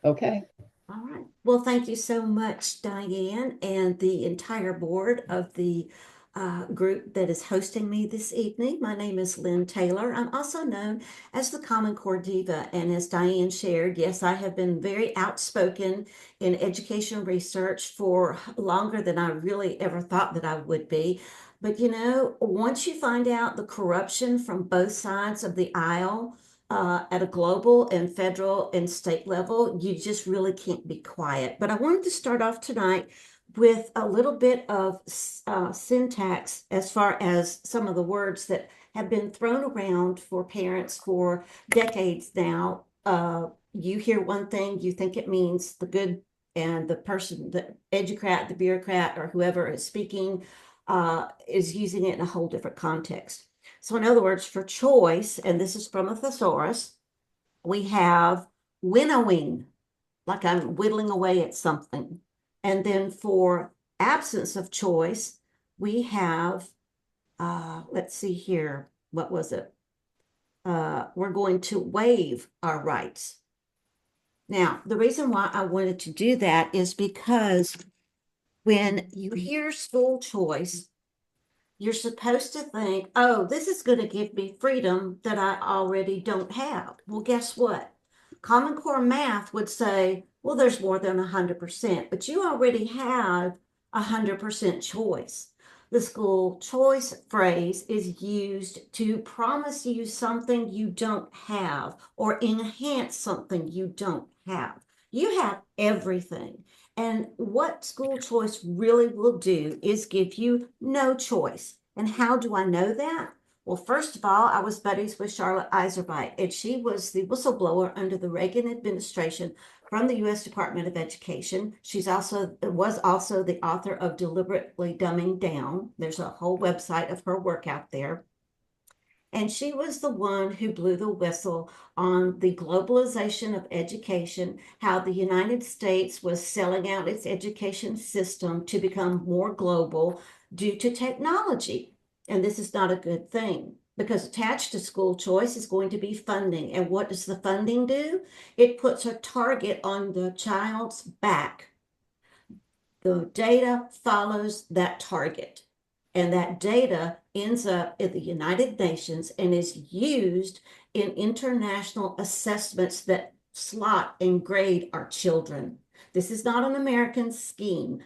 Okay. All right. Well, thank you so much, Diane, and the entire board of the group that is hosting me this evening. My name is Lynne Taylor. I'm also known as the Common Core Diva. And as Diane shared, yes, I have been very outspoken in education research for longer than I really ever thought that I would be. But once you find out the corruption from both sides of the aisle, at a global and federal and state level, you just really can't be quiet. But I wanted to start off tonight with a little bit of syntax as far as some of the words that have been thrown around for parents for decades now. You hear one thing, you think it means the good, and the person, the educrat, the bureaucrat, or whoever is speaking is using it in a whole different context. So in other words, for choice, and this is from a thesaurus, we have winnowing, like I'm whittling away at something. And then for absence of choice, we have, let's see here, what was it? We're going to waive our rights. Now, the reason why I wanted to do that is because when you hear school choice, you're supposed to think, oh, this is going to give me freedom that I already don't have. Well, guess what? Common Core math would say, well, there's more than 100%, but you already have 100% choice. The school choice phrase is used to promise you something you don't have or enhance something you don't have. You have everything. And what school choice really will do is give you no choice. And how do I know that? Well, first of all, I was buddies with Charlotte Iserbyt, and she was the whistleblower under the Reagan administration from the U.S. Department of Education. She's also was also the author of Deliberately Dumbing Down. There's a whole website of her work out there. And she was the one who blew the whistle on the globalization of education, how the United States was selling out its education system to become more global due to technology. And this is not a good thing because attached to school choice is going to be funding. And what does the funding do? It puts a target on the child's back. The data follows that target. And that data ends up at the United Nations and is used in international assessments that slot and grade our children. This is not an American scheme.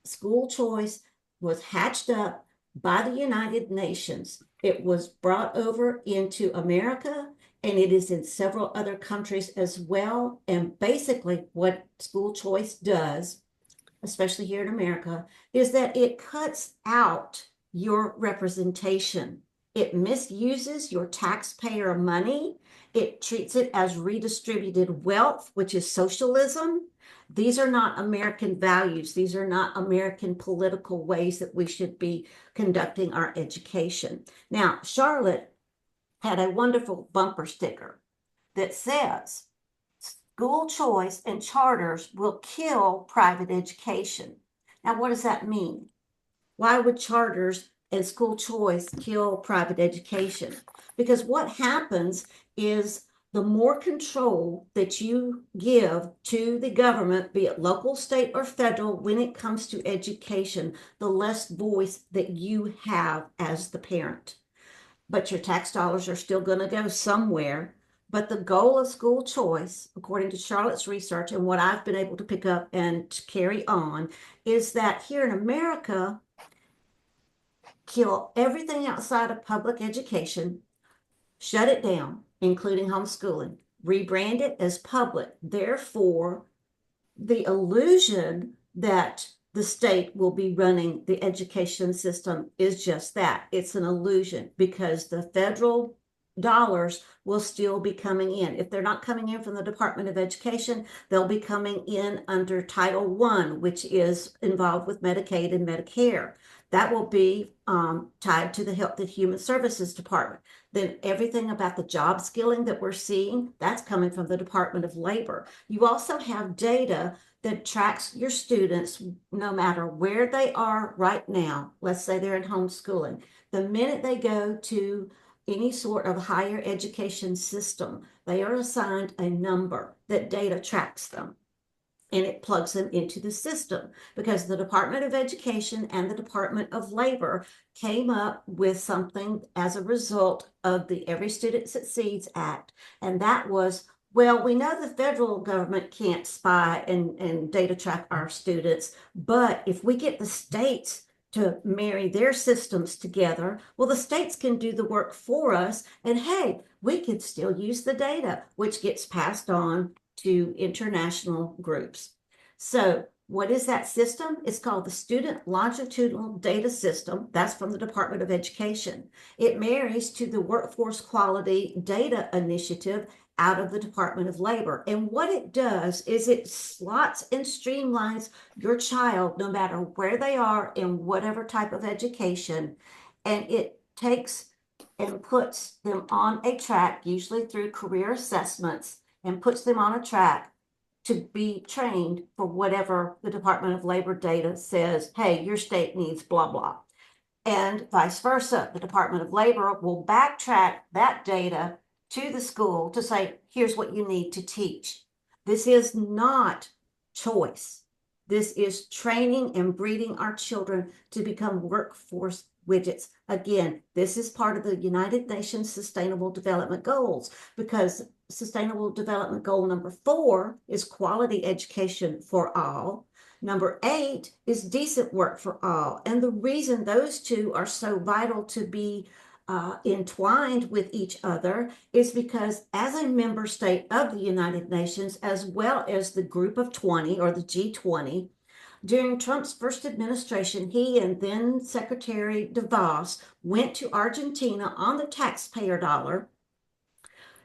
School choice was hatched up by the United Nations. It was brought over into America and it is in several other countries as well. And basically, what school choice does, especially here in America, is that it cuts out your representation. It misuses your taxpayer money. It treats it as redistributed wealth, which is socialism. These are not American values. These are not American political ways that we should be conducting our education. Now, Charlotte had a wonderful bumper sticker that says, school choice and charters will kill private education. Now, what does that mean? Why would charters and school choice kill private education? Because what happens is the more control that you give to the government, be it local, state, or federal, when it comes to education, the less voice that you have as the parent. But your tax dollars are still going to go somewhere. But the goal of school choice, according to Charlotte's research and what I've been able to pick up and carry on, is that here in America, kill everything outside of public education, shut it down, including homeschooling, rebrand it as public. Therefore, the illusion that the state will be running the education system is just that. It's an illusion because the federal dollars will still be coming in. If they're not coming in from the Department of Education, they'll be coming in under Title I, which is involved with Medicaid and Medicare. That will be tied to the Health and Human Services Department. Then everything about the job skilling that we're seeing, that's coming from the Department of Labor. You also have data that tracks your students no matter where they are right now. Let's say they're in homeschooling. The minute they go to any sort of higher education system, they are assigned a number that data tracks them, and it plugs them into the system, because the Department of Education and the Department of Labor came up with something as a result of the Every Student Succeeds Act. And that was, well, we know the federal government can't spy and data track our students, but if we get the states to marry their systems together, well, the states can do the work for us. And hey, we could still use the data, which gets passed on to international groups. So what is that system? It's called the Student Longitudinal Data System. That's from the Department of Education. It marries to the Workforce Quality Data Initiative out of the Department of Labor. And what it does is it slots and streamlines your child, no matter where they are in whatever type of education, and it takes and puts them on a track, usually through career assessments, and puts them on a track to be trained for whatever the Department of Labor data says, hey, your state needs blah, blah. And vice versa. The Department of Labor will backtrack that data to the school to say, here's what you need to teach. This is not choice. This is training and breeding our children to become workforce widgets. Again, this is part of the United Nations Sustainable Development Goals, because Sustainable Development Goal number 4 is quality education for all. Number 8 is decent work for all. And the reason those two are so vital to be entwined with each other is because, as a member state of the United Nations, as well as the Group of 20 or the G20, during Trump's first administration, he and then Secretary DeVos went to Argentina on the taxpayer dollar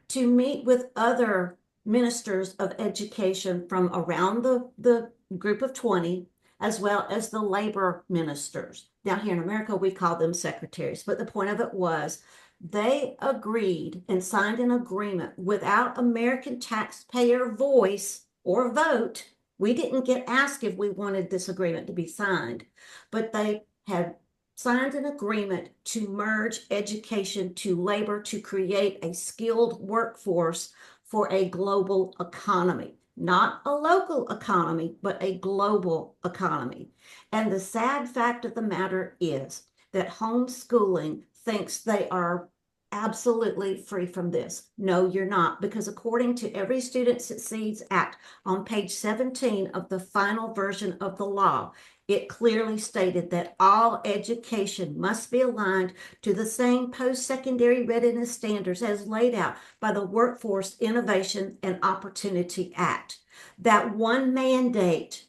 to meet with other ministers of education from around the Group of 20, as well as the labor ministers. Down here in America, we call them secretaries. But the point of it was they agreed and signed an agreement without American taxpayer voice or vote. We didn't get asked if we wanted this agreement to be signed, but they had signed an agreement to merge education to labor to create a skilled workforce for a global economy. Not a local economy, but a global economy. And the sad fact of the matter is that homeschooling thinks they are absolutely free from this. No, you're not, because according to Every Student Succeeds Act on page 17 of the final version of the law, it clearly stated that all education must be aligned to the same post-secondary readiness standards as laid out by the Workforce Innovation and Opportunity Act. That one mandate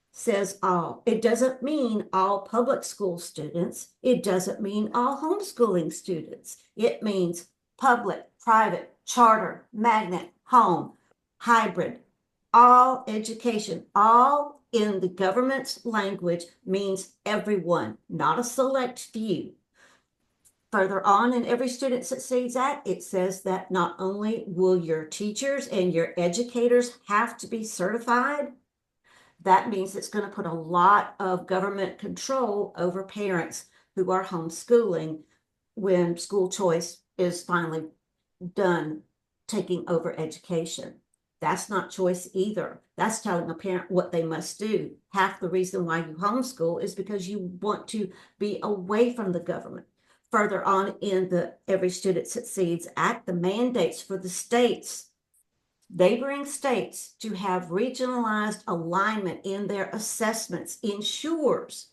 says all. It doesn't mean all public school students. It doesn't mean all homeschooling students. It means public, private, charter, magnet, home, hybrid. All education, all in the government's language, means everyone, not a select few. Further on in Every Student Succeeds Act, it says that not only will your teachers and your educators have to be certified, that means it's going to put a lot of government control over parents who are homeschooling when school choice is finally done taking over education. That's not choice either. That's telling a parent what they must do. Half the reason why you homeschool is because you want to be away from the government. Further on in the Every Student Succeeds Act, the mandates for the states, neighboring states, to have regionalized alignment in their assessments ensures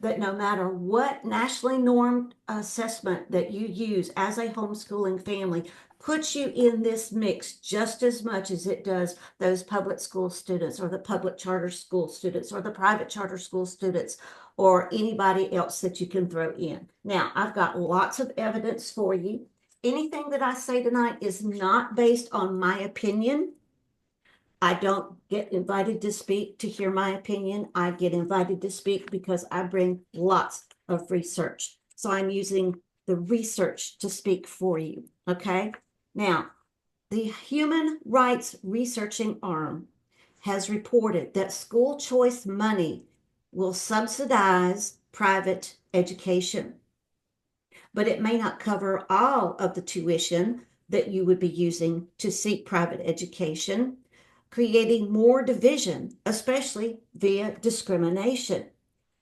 that no matter what nationally normed assessment that you use as a homeschooling family, puts you in this mix just as much as it does those public school students or the public charter school students or the private charter school students or anybody else that you can throw in. Now, I've got lots of evidence for you. Anything that I say tonight is not based on my opinion. I don't get invited to speak to hear my opinion. I get invited to speak because I bring lots of research. So I'm using the research to speak for you, okay? Now, the Human Rights Researching Arm has reported that school choice money will subsidize private education. but it may not cover all of the tuition that you would be using to seek private education, creating more division, especially via discrimination.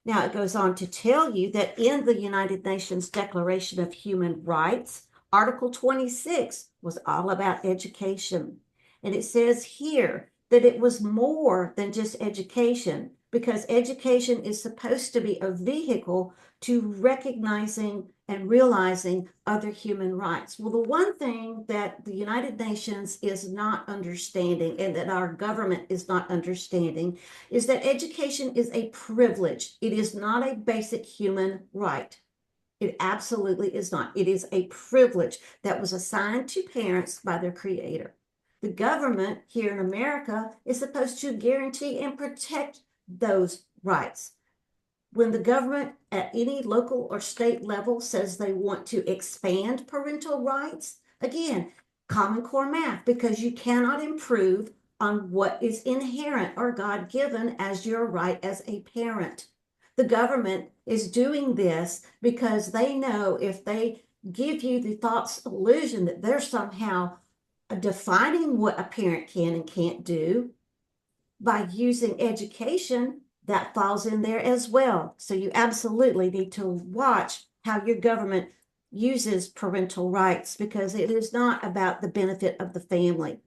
Now, it goes on to tell you that in the United Nations Declaration of Human Rights, Article 26 was all about education. And it says here that it was more than just education, because education is supposed to be a vehicle to recognizing and realizing other human rights. Well, the one thing that the United Nations is not understanding, and that our government is not understanding, is that education is a privilege. It is not a basic human right. It absolutely is not. It is a privilege that was assigned to parents by their creator. The government here in America is supposed to guarantee and protect those rights. When the government at any local or state level says they want to expand parental rights, again, Common Core math, because you cannot improve on what is inherent or God-given as your right as a parent. The government is doing this because they know if they give you the false illusion that they're somehow defining what a parent can and can't do by using education, that falls in there as well. So you absolutely need to watch how your government uses parental rights, because it is not about the benefit of the family.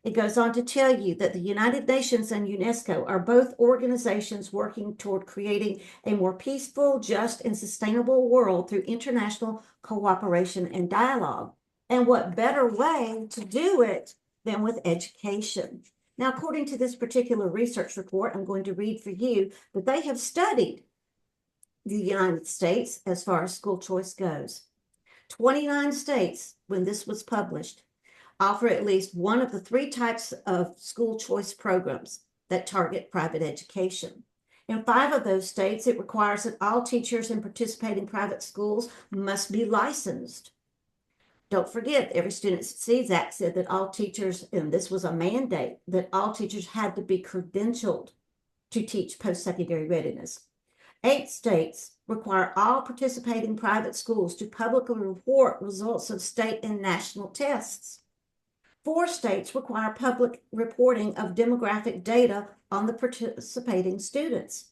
It goes on to tell you that the United Nations and UNESCO are both organizations working toward creating a more peaceful, just, and sustainable world through international cooperation and dialogue. And what better way to do it than with education? Now, according to this particular research report, I'm going to read for you that they have studied the United States as far as school choice goes. 29 states, when this was published, offer at least one of the three types of school choice programs that target private education. In 5 of those states, it requires that all teachers in participating private schools must be licensed. Don't forget, every Student Succeeds Act said that all teachers, and this was a mandate, that all teachers had to be credentialed to teach post-secondary readiness. 8 states require all participating private schools to publicly report results of state and national tests. 4 states require public reporting of demographic data on the participating students.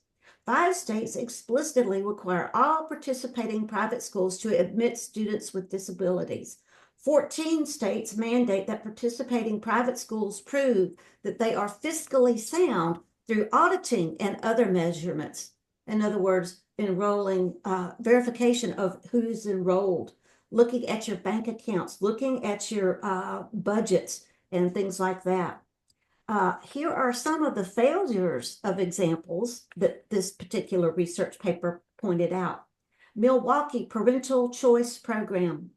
5 states explicitly require all participating private schools to admit students with disabilities. 14 states mandate that participating private schools prove that they are fiscally sound through auditing and other measurements. In other words, enrolling, verification of who's enrolled, looking at your bank accounts, looking at your budgets, and things like that. Here are some of the failures of examples that this particular research paper pointed out. Milwaukee Parental Choice Program.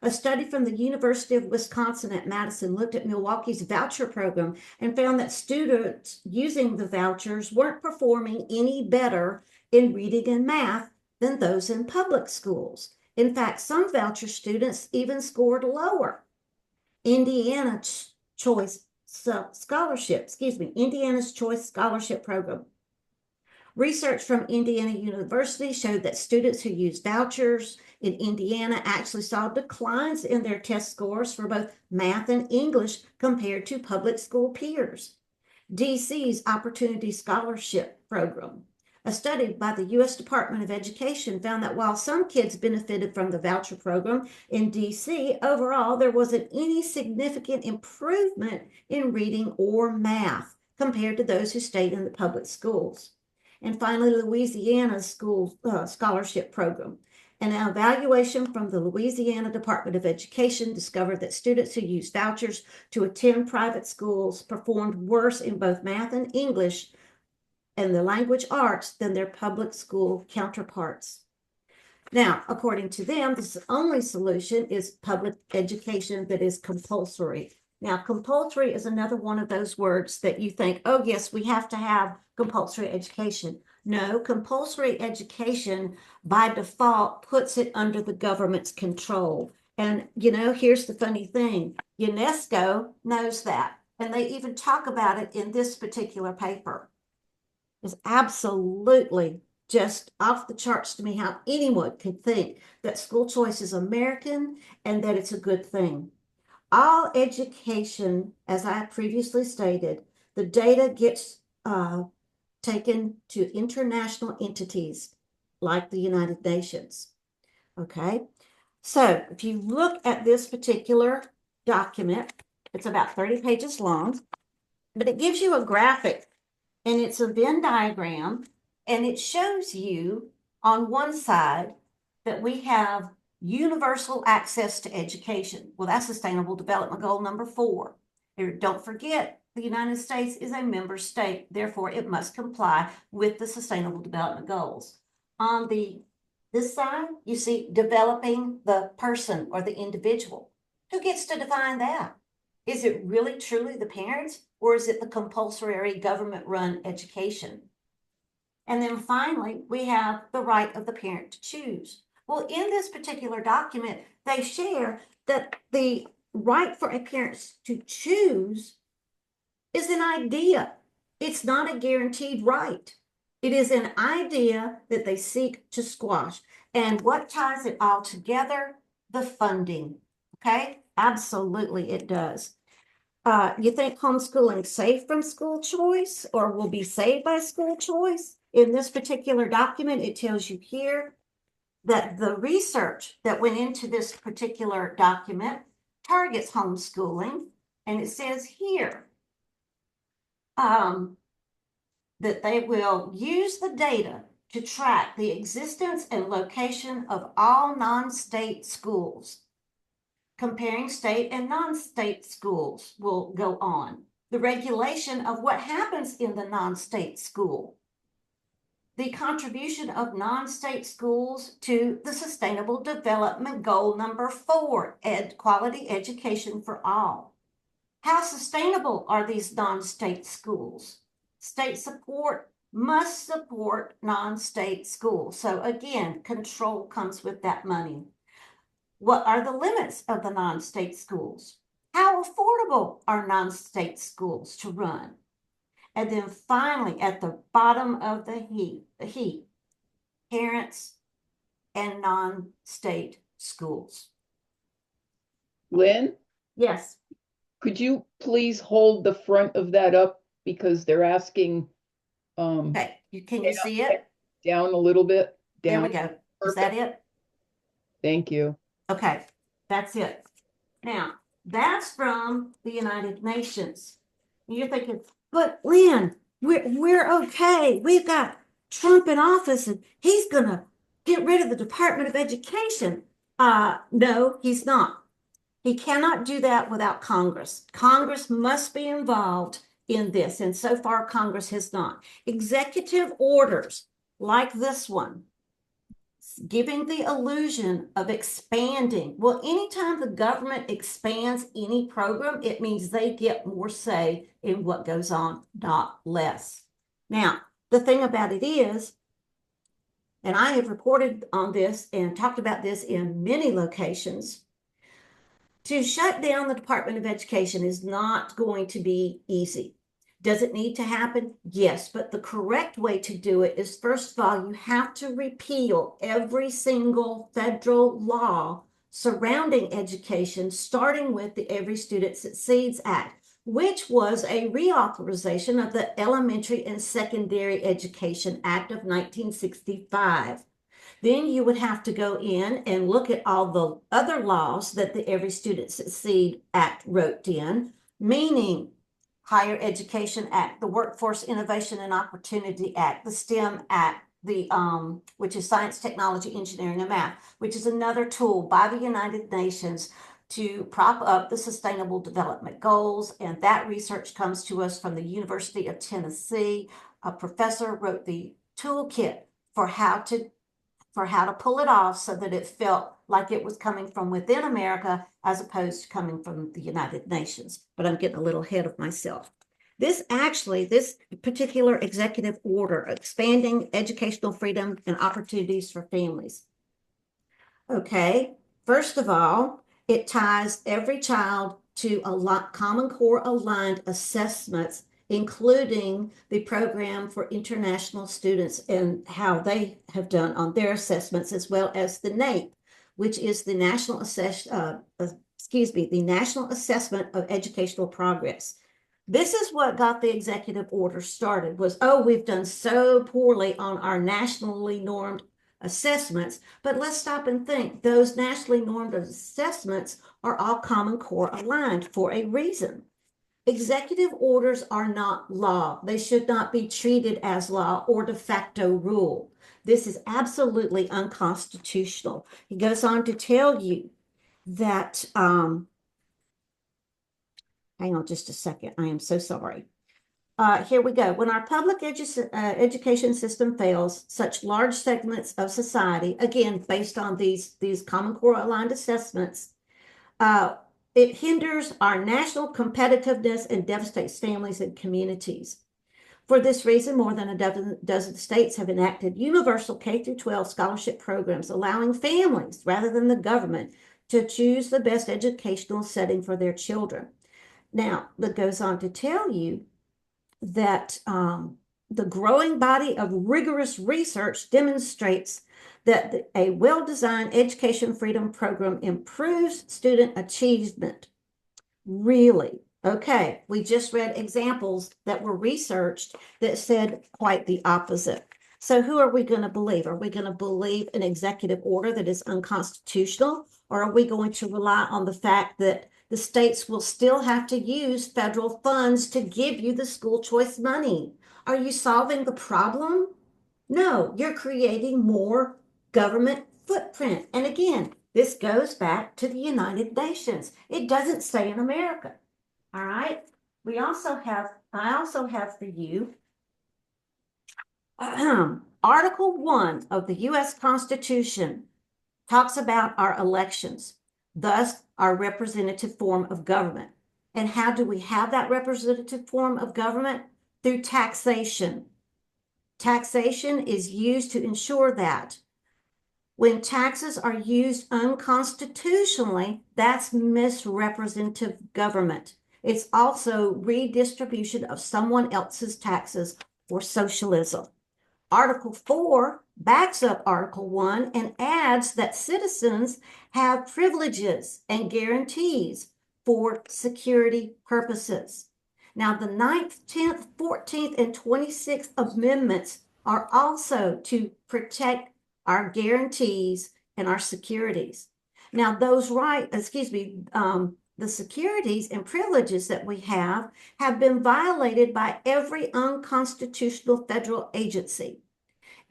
A study from the University of Wisconsin at Madison looked at Milwaukee's voucher program and found that students using the vouchers weren't performing any better in reading and math than those in public schools. In fact, some voucher students even scored lower. Indiana's Choice Scholarship Program. Research from Indiana University showed that students who used vouchers in Indiana actually saw declines in their test scores for both math and English compared to public school peers. DC's Opportunity Scholarship Program. A study by the U.S. Department of Education found that while some kids benefited from the voucher program in DC, overall there wasn't any significant improvement in reading or math compared to those who stayed in the public schools. And finally, Louisiana's scholarship program. An evaluation from the Louisiana Department of Education discovered that students who used vouchers to attend private schools performed worse in both math and English and the language arts than their public school counterparts. Now, according to them, the only solution is public education that is compulsory. Now, compulsory is another one of those words that you think, oh, yes, we have to have compulsory education. No, compulsory education by default puts it under the government's control. And, here's the funny thing. UNESCO knows that, and they even talk about it in this particular paper. Is absolutely just off the charts to me how anyone can think that school choice is American and that it's a good thing. All education, as I previously stated, the data gets taken to international entities like the United Nations. Okay, so if you look at this particular document, it's about 30 pages long, but it gives you a graphic and it's a Venn diagram, and it shows you on one side that we have universal access to education. Well, that's Sustainable Development Goal number 4. Don't forget, the United States is a member state, therefore it must comply with the Sustainable Development Goals. On this side, you see developing the person or the individual. Who gets to define that? Is it really truly the parents, or is it the compulsory government-run education? And then finally, we have the right of the parent to choose. Well, in this particular document, they share that the right for a parent to choose is an idea. It's not a guaranteed right. It is an idea that they seek to squash. And what ties it all together? The funding. Okay? Absolutely, it does. You think homeschooling safe from school choice or will be saved by school choice? In this particular document, it tells you here that the research that went into this particular document targets homeschooling, and it says here that they will use the data to track the existence and location of all non-state schools. Comparing state and non-state schools will go on. The regulation of what happens in the non-state school. The contribution of non-state schools to the Sustainable Development Goal number 4, quality education for all. How sustainable are these non-state schools? State support must support non-state schools. So again, control comes with that money. What are the limits of the non-state schools? How affordable are non-state schools to run? And then finally, at the bottom of the heap, parents and non-state schools. Lynn, Yes. could you please hold the front of that up because they're asking Okay, can you see it? down a little bit? There we Down. go. Is that it? Thank you. Okay, that's it. Now, that's from the United Nations. You're thinking, but Lynn, we're okay. We've got Trump in office and he's gonna get rid of the Department of Education. No, he's not. He cannot do that without Congress. Congress must be involved in this, and so far Congress has not. Executive orders like this one, giving the illusion of expanding. Well, anytime the government expands any program, it means they get more say in what goes on, not less. Now, the thing about it is, and I have reported on this and talked about this in many locations, to shut down the Department of Education is not going to be easy. Does it need to happen? Yes, but the correct way to do it is, first of all, you have to repeal every single federal law surrounding education, starting with the Every Student Succeeds Act, which was a reauthorization of the Elementary and Secondary Education Act of 1965. Then you would have to go in and look at all the other laws that the Every Student Succeed Act wrote in, meaning Higher Education Act, the Workforce Innovation and Opportunity Act, the STEM Act, which is Science, Technology, Engineering, and Math, which is another tool by the United Nations to prop up the Sustainable Development Goals. And that research comes to us from the University of Tennessee. A professor wrote the toolkit for how to pull it off so that it felt like it was coming from within America as opposed to coming from the United Nations. But I'm getting a little ahead of myself. This particular executive order, expanding educational freedom and opportunities for families. Okay, first of all, it ties every child to Common Core aligned assessments including the program for international students and how they have done on their assessments, as well as the NAEP, which is the National the National Assessment of Educational Progress. This is what got the executive order started was, oh, we've done so poorly on our nationally normed assessments, but let's stop and think. Those nationally normed assessments are all Common Core aligned for a reason. Executive orders are not law. They should not be treated as law or de facto rule. This is absolutely unconstitutional. He goes on to tell you that, hang on just a second. I am so sorry. Here we go. When our public education system fails, such large segments of society, again, based on these Common Core aligned assessments, it hinders our national competitiveness and devastates families and communities. For this reason, more than a dozen states have enacted universal K-12 scholarship programs, allowing families, rather than the government, to choose the best educational setting for their children. Now, that goes on to tell you that the growing body of rigorous research demonstrates that a well-designed education freedom program improves student achievement. Really? Okay, we just read examples that were researched that said quite the opposite. So who are we going to believe? Are we going to believe an executive order that is unconstitutional, or are we going to rely on the fact that the states will still have to use federal funds to give you the school choice money? Are you solving the problem? No, you're creating more government footprint. And again, this goes back to the United Nations. It doesn't say in America. All right. I also have for you Article 1 of the U.S. Constitution talks about our elections, thus our representative form of government. And how do we have that representative form of government? Through taxation. Taxation is used to ensure that when taxes are used unconstitutionally, that's misrepresentative government. It's also redistribution of someone else's taxes for socialism. Article 4 backs up Article 1 and adds that citizens have privileges and guarantees for security purposes. Now, the 9th, 10th, 14th, and 26th Amendments are also to protect our guarantees and our securities. Now, those the securities and privileges that we have been violated by every unconstitutional federal agency.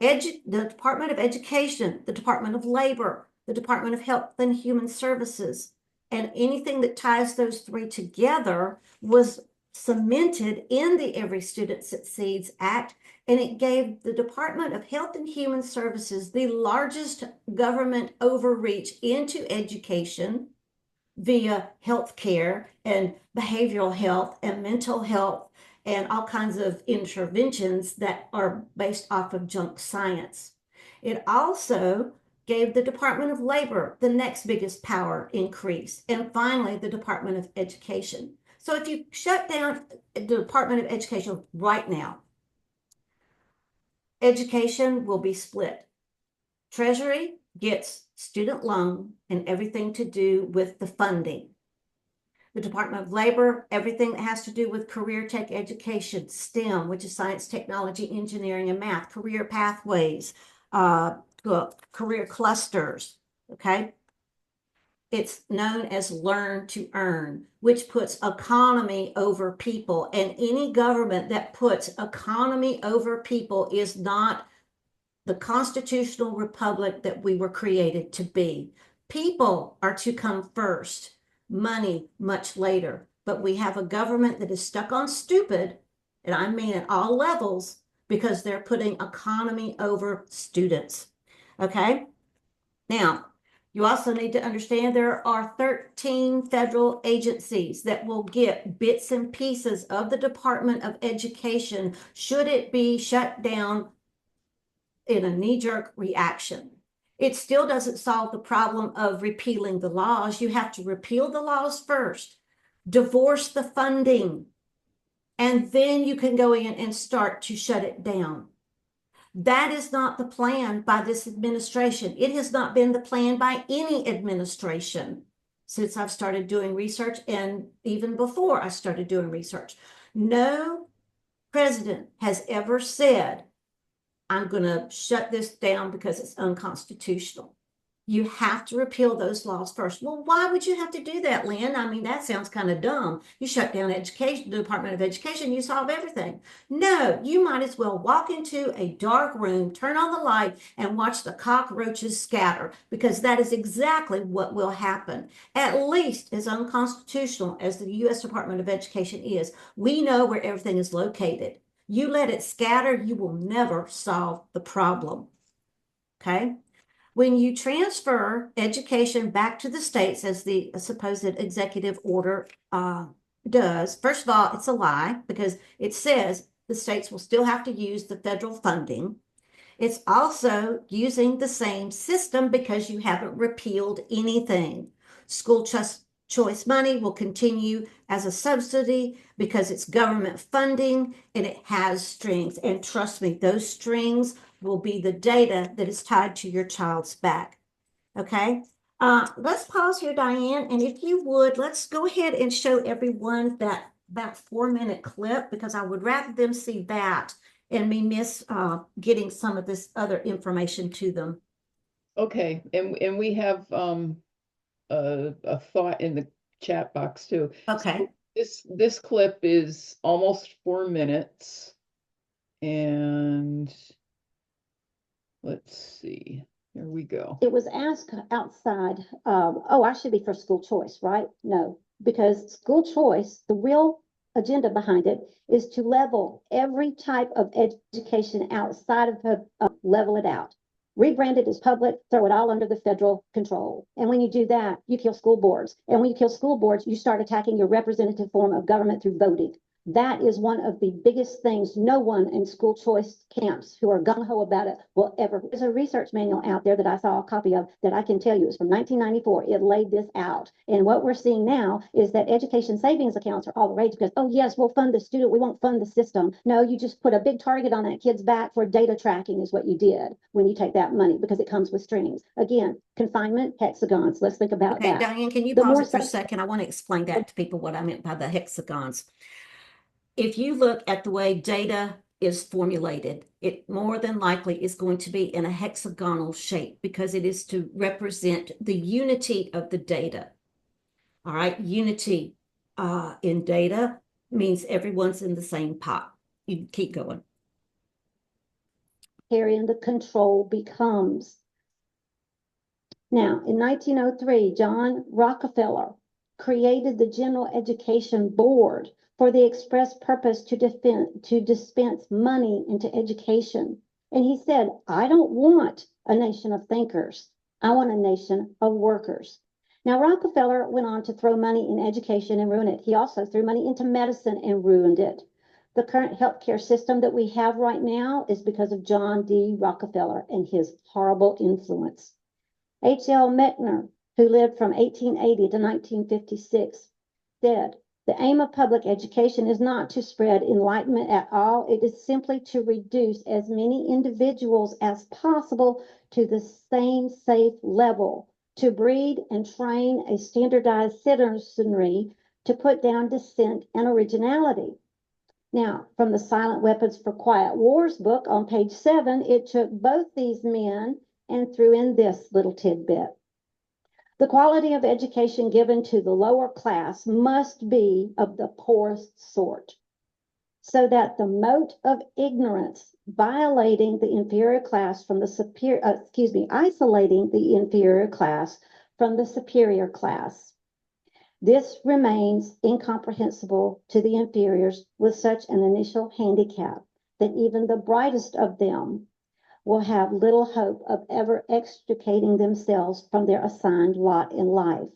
The Department of Education, the Department of Labor, the Department of Health and Human Services, and anything that ties those three together was cemented in the Every Student Succeeds Act, and it gave the Department of Health and Human Services the largest government overreach into education via healthcare and behavioral health and mental health and all kinds of interventions that are based off of junk science. It also gave the Department of Labor the next biggest power increase, and finally, the Department of Education. So if you shut down the Department of Education right now, education will be split. Treasury gets student loan and everything to do with the funding. The Department of Labor, everything that has to do with career tech education, STEM, which is science, technology, engineering, and math, career pathways, career clusters, okay? It's known as learn to earn, which puts economy over people. And any government that puts economy over people is not the constitutional republic that we were created to be. People are to come first, money much later. But we have a government that is stuck on stupid, and I mean at all levels, because they're putting economy over students. Okay? Now, you also need to understand there are 13 federal agencies that will get bits and pieces of the Department of Education should it be shut down in a knee-jerk reaction. It still doesn't solve the problem of repealing the laws. You have to repeal the laws first, divorce the funding, and then you can go in and start to shut it down. That is not the plan by this administration. It has not been the plan by any administration since I've started doing research, and even before I started doing research. No president has ever said, I'm going to shut this down because it's unconstitutional. You have to repeal those laws first. Well, why would you have to do that, Lynn? I mean, that sounds kind of dumb. You shut down education, the Department of Education, you solve everything. No, you might as well walk into a dark room, turn on the light, and watch the cockroaches scatter, because that is exactly what will happen. At least as unconstitutional as the U.S. Department of Education is, we know where everything is located. You let it scatter, you will never solve the problem. Okay? When you transfer education back to the states, as the supposed executive order does, first of all, it's a lie, because it says the states will still have to use the federal funding. It's also using the same system because you haven't repealed anything. School choice money will continue as a subsidy because it's government funding and it has strings. And trust me, those strings will be the data that is tied to your child's back. Okay. Let's pause here, Diane. And if you would, let's go ahead and show everyone that about 4-minute clip, because I would rather them see that and me miss getting some of this other information to them. Okay, and we have a thought in the chat box too. Okay. So this clip is almost 4 minutes, and let's see. Here we go. It was asked outside, oh, I should be for school choice, right? No, because school choice, the real agenda behind it is to level every type of education outside of level it out. Rebrand it as public, throw it all under the federal control. And when you do that, you kill school boards. And when you kill school boards, you start attacking your representative form of government through voting. That is one of the biggest things no one in school choice camps who are gung-ho about it will ever. There's a research manual out there that I saw a copy of that I can tell you is from 1994. It laid this out. And what we're seeing now is that education savings accounts are all the rage because, oh, yes, we'll fund the student. We won't fund the system. No, you just put a big target on that kid's back for data tracking is what you did when you take that money, because it comes with strings. Again, confinement, hexagons. Let's think about Okay, that. Diane, can you pause it for a second? I want to explain that to people what I meant by the hexagons. If you look at the way data is formulated, it more than likely is going to be in a hexagonal shape because it is to represent the unity of the data. All right, unity in data means everyone's in the same pot. You keep going. Carrying the control becomes. Now, in 1903, John Rockefeller created the General Education Board for the express purpose to dispense money into education. And he said, I don't want a nation of thinkers. I want a nation of workers. Now, Rockefeller went on to throw money in education and ruin it. He also threw money into medicine and ruined it. The current healthcare system that we have right now is because of John D. Rockefeller and his horrible influence. H.L. Mencken, who lived from 1880 to 1956, said, the aim of public education is not to spread enlightenment at all. It is simply to reduce as many individuals as possible to the same safe level, to breed and train a standardized citizenry, to put down dissent and originality. Now, from the Silent Weapons for Quiet Wars book on page 7, it took both these men and threw in this little tidbit. The quality of education given to the lower class must be of the poorest sort, so that the mote of ignorance violating the inferior class from the isolating the inferior class from the superior class. This remains incomprehensible to the inferiors with such an initial handicap that even the brightest of them will have little hope of ever extricating themselves from their assigned lot in life.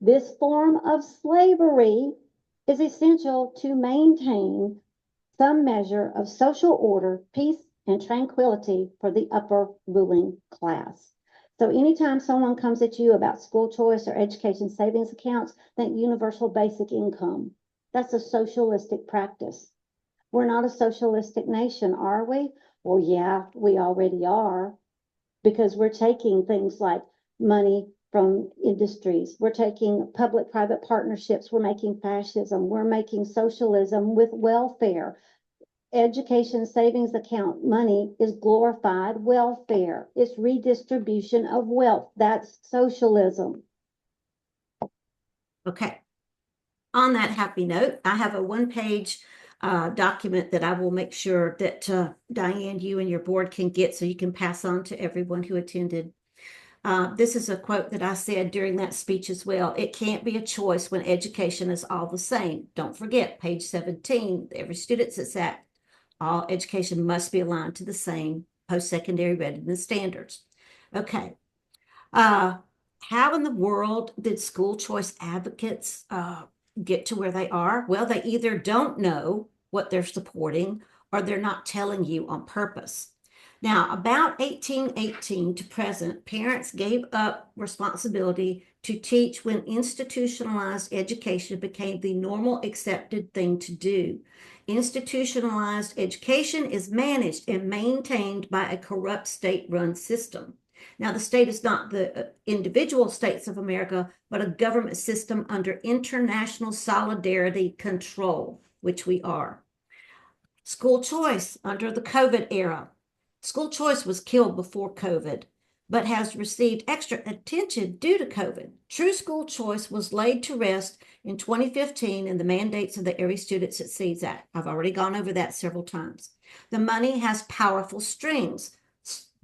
This form of slavery is essential to maintain some measure of social order, peace, and tranquility for the upper ruling class. So anytime someone comes at you about school choice or education savings accounts, think universal basic income. That's a socialistic practice. We're not a socialistic nation, are we? Well, yeah, we already are, because we're taking things like money from industries. We're taking public-private partnerships. We're making fascism. We're making socialism with welfare. Education savings account money is glorified welfare. It's redistribution of wealth. That's socialism. Okay. On that happy note, I have a one-page document that I will make sure that Diane, you and your board can get so you can pass on to everyone who attended. This is a quote that I said during that speech as well. It can't be a choice when education is all the same. Don't forget, page 17, every student sits at. All education must be aligned to the same post-secondary readiness standards. Okay. How in the world did school choice advocates get to where they are? Well, they either don't know what they're supporting or they're not telling you on purpose. Now, about 1818 to present, parents gave up responsibility to teach when institutionalized education became the normal accepted thing to do. Institutionalized education is managed and maintained by a corrupt state-run system. Now, the state is not the individual states of America, but a government system under international solidarity control, which we are. School choice under the COVID era. School choice was killed before COVID, but has received extra attention due to COVID. True school choice was laid to rest in 2015 in the mandates of the Every Student Succeeds Act. I've already gone over that several times. The money has powerful strings.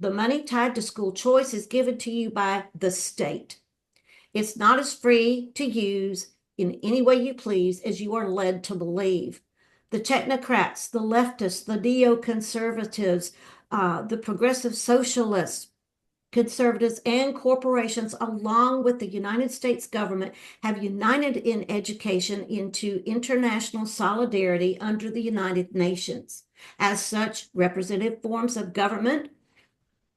The money tied to school choice is given to you by the state. It's not as free to use in any way you please as you are led to believe. The technocrats, the leftists, the neoconservatives, the progressive socialists, conservatives, and corporations, along with the United States government, have united in education into international solidarity under the United Nations. As such, representative forms of government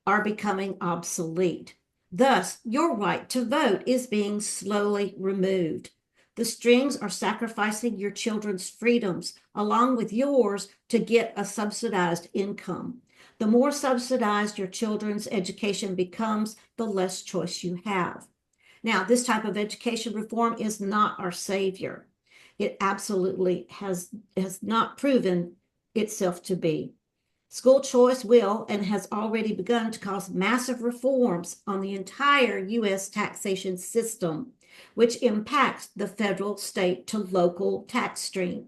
are becoming obsolete. Thus, your right to vote is being slowly removed. The strings are sacrificing your children's freedoms along with yours to get a subsidized income. The more subsidized your children's education becomes, the less choice you have. Now, this type of education reform is not our savior. It absolutely has not proven itself to be. School choice will and has already begun to cause massive reforms on the entire U.S. taxation system, which impacts the federal, state to local tax stream.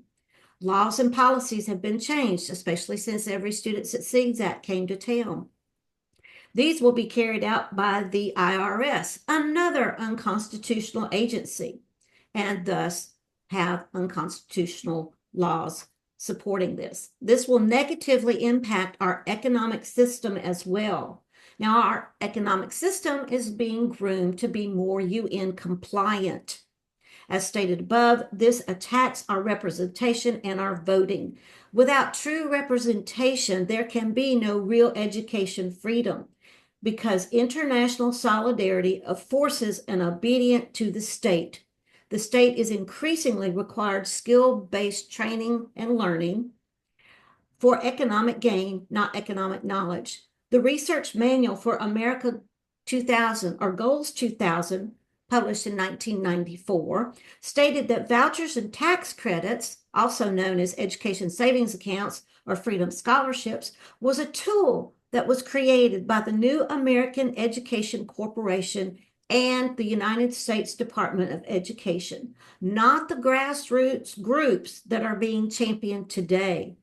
Laws and policies have been changed, especially since Every Student Succeeds Act came to town. These will be carried out by the IRS, another unconstitutional agency, and thus have unconstitutional laws supporting this. This will negatively impact our economic system as well. Now, our economic system is being groomed to be more UN compliant. As stated above, this attacks our representation and our voting. Without true representation, there can be no real education freedom because international solidarity forces an obedience to the state. The state is increasingly required skill-based training and learning for economic gain, not economic knowledge. The research manual for America 2000 or Goals 2000, published in 1994, stated that vouchers and tax credits, also known as education savings accounts or freedom scholarships, was a tool that was created by the New American Education Corporation and the United States Department of Education, not the grassroots groups that are being championed today.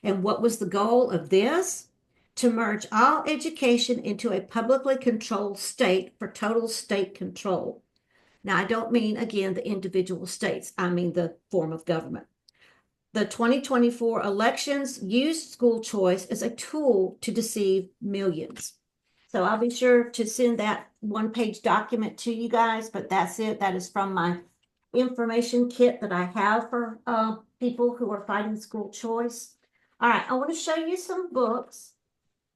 And what was the goal of this? To merge all education into a publicly controlled state for total state control. Now, I don't mean, again, the individual states. I mean the form of government. The 2024 elections used school choice as a tool to deceive millions. So I'll be sure to send that one-page document to you guys, but that's it. That is from my information kit that I have for people who are fighting school choice. All right, I want to show you some books,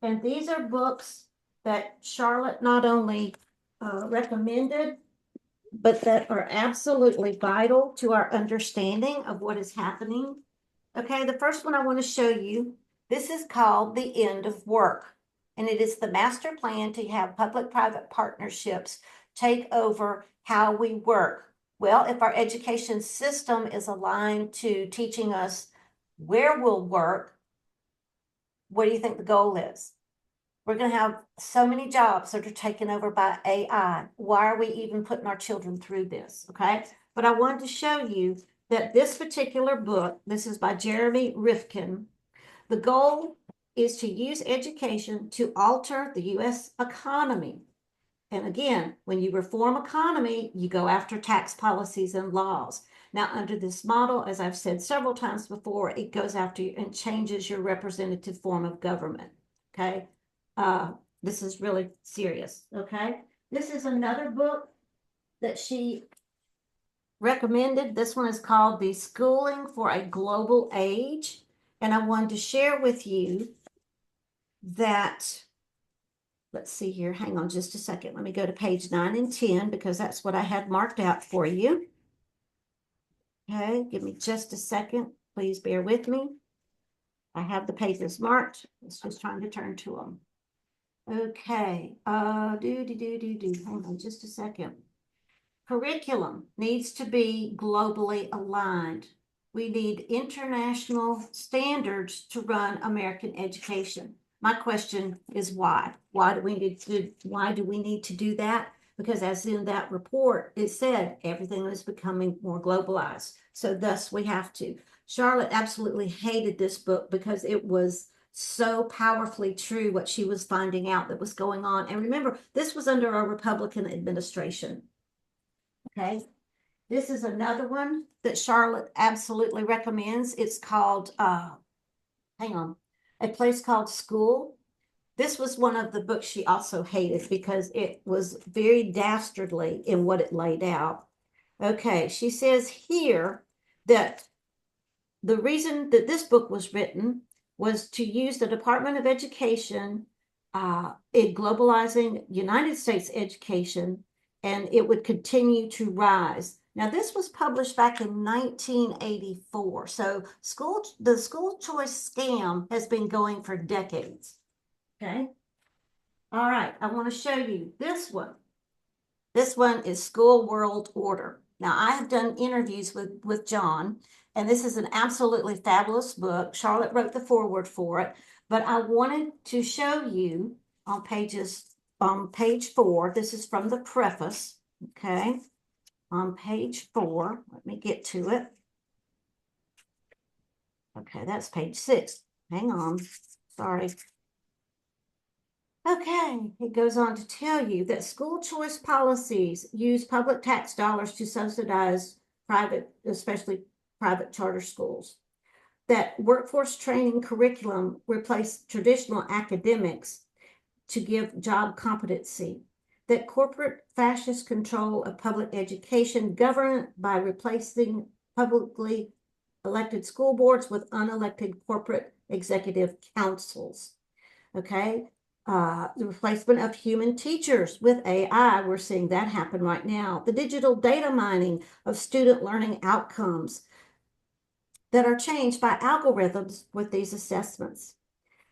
and these are books that Charlotte not only recommended, but that are absolutely vital to our understanding of what is happening. Okay, the first one I want to show you, this is called The End of Work. And it is the master plan to have public-private partnerships take over how we work. Well, if our education system is aligned to teaching us where we'll work, what do you think the goal is? We're going to have so many jobs that are taken over by AI. Why are we even putting our children through this? Okay. But I wanted to show you that this particular book, this is by Jeremy Rifkin. The goal is to use education to alter the U.S. economy. And again, when you reform economy, you go after tax policies and laws. Now, under this model, as I've said several times before, it goes after you and changes your representative form of government. Okay. This is really serious. Okay. This is another book that she recommended. This one is called The Schooling for a Global Age. And I wanted to share with you that, let's see here, hang on just a second. Let me go to page 9 and 10 because that's what I had marked out for you. Okay, give me just a second. Please bear with me. I have the pages marked. It's just trying to turn to them. Okay, hang on just a second. Curriculum needs to be globally aligned. We need international standards to run American education. My question is why? Why do we need to do that? Because as in that report, it said everything is becoming more globalized. So thus we have to. Charlotte absolutely hated this book because it was so powerfully true what she was finding out that was going on. And remember, this was under a Republican administration. Okay. This is another one that Charlotte absolutely recommends. It's called, hang on, A Place Called School. This was one of the books she also hated because it was very dastardly in what it laid out. Okay, she says here that the reason that this book was written was to use the Department of Education in globalizing United States education, and it would continue to rise. Now, this was published back in 1984. So the school choice scam has been going for decades. Okay. All right. I want to show you this one. This one is School World Order. Now, I have done interviews with John, and this is an absolutely fabulous book. Charlotte wrote the foreword for it, but I wanted to show you on page 4. This is from the preface. Okay. On page 4, let me get to it. Okay, that's page 6. Hang on. Sorry. Okay, it goes on to tell you that school choice policies use public tax dollars to subsidize private, especially private charter schools. That workforce training curriculum replaced traditional academics to give job competency. That corporate fascist control of public education governed by replacing publicly elected school boards with unelected corporate executive councils. Okay. The replacement of human teachers with AI, we're seeing that happen right now. The digital data mining of student learning outcomes that are changed by algorithms with these assessments.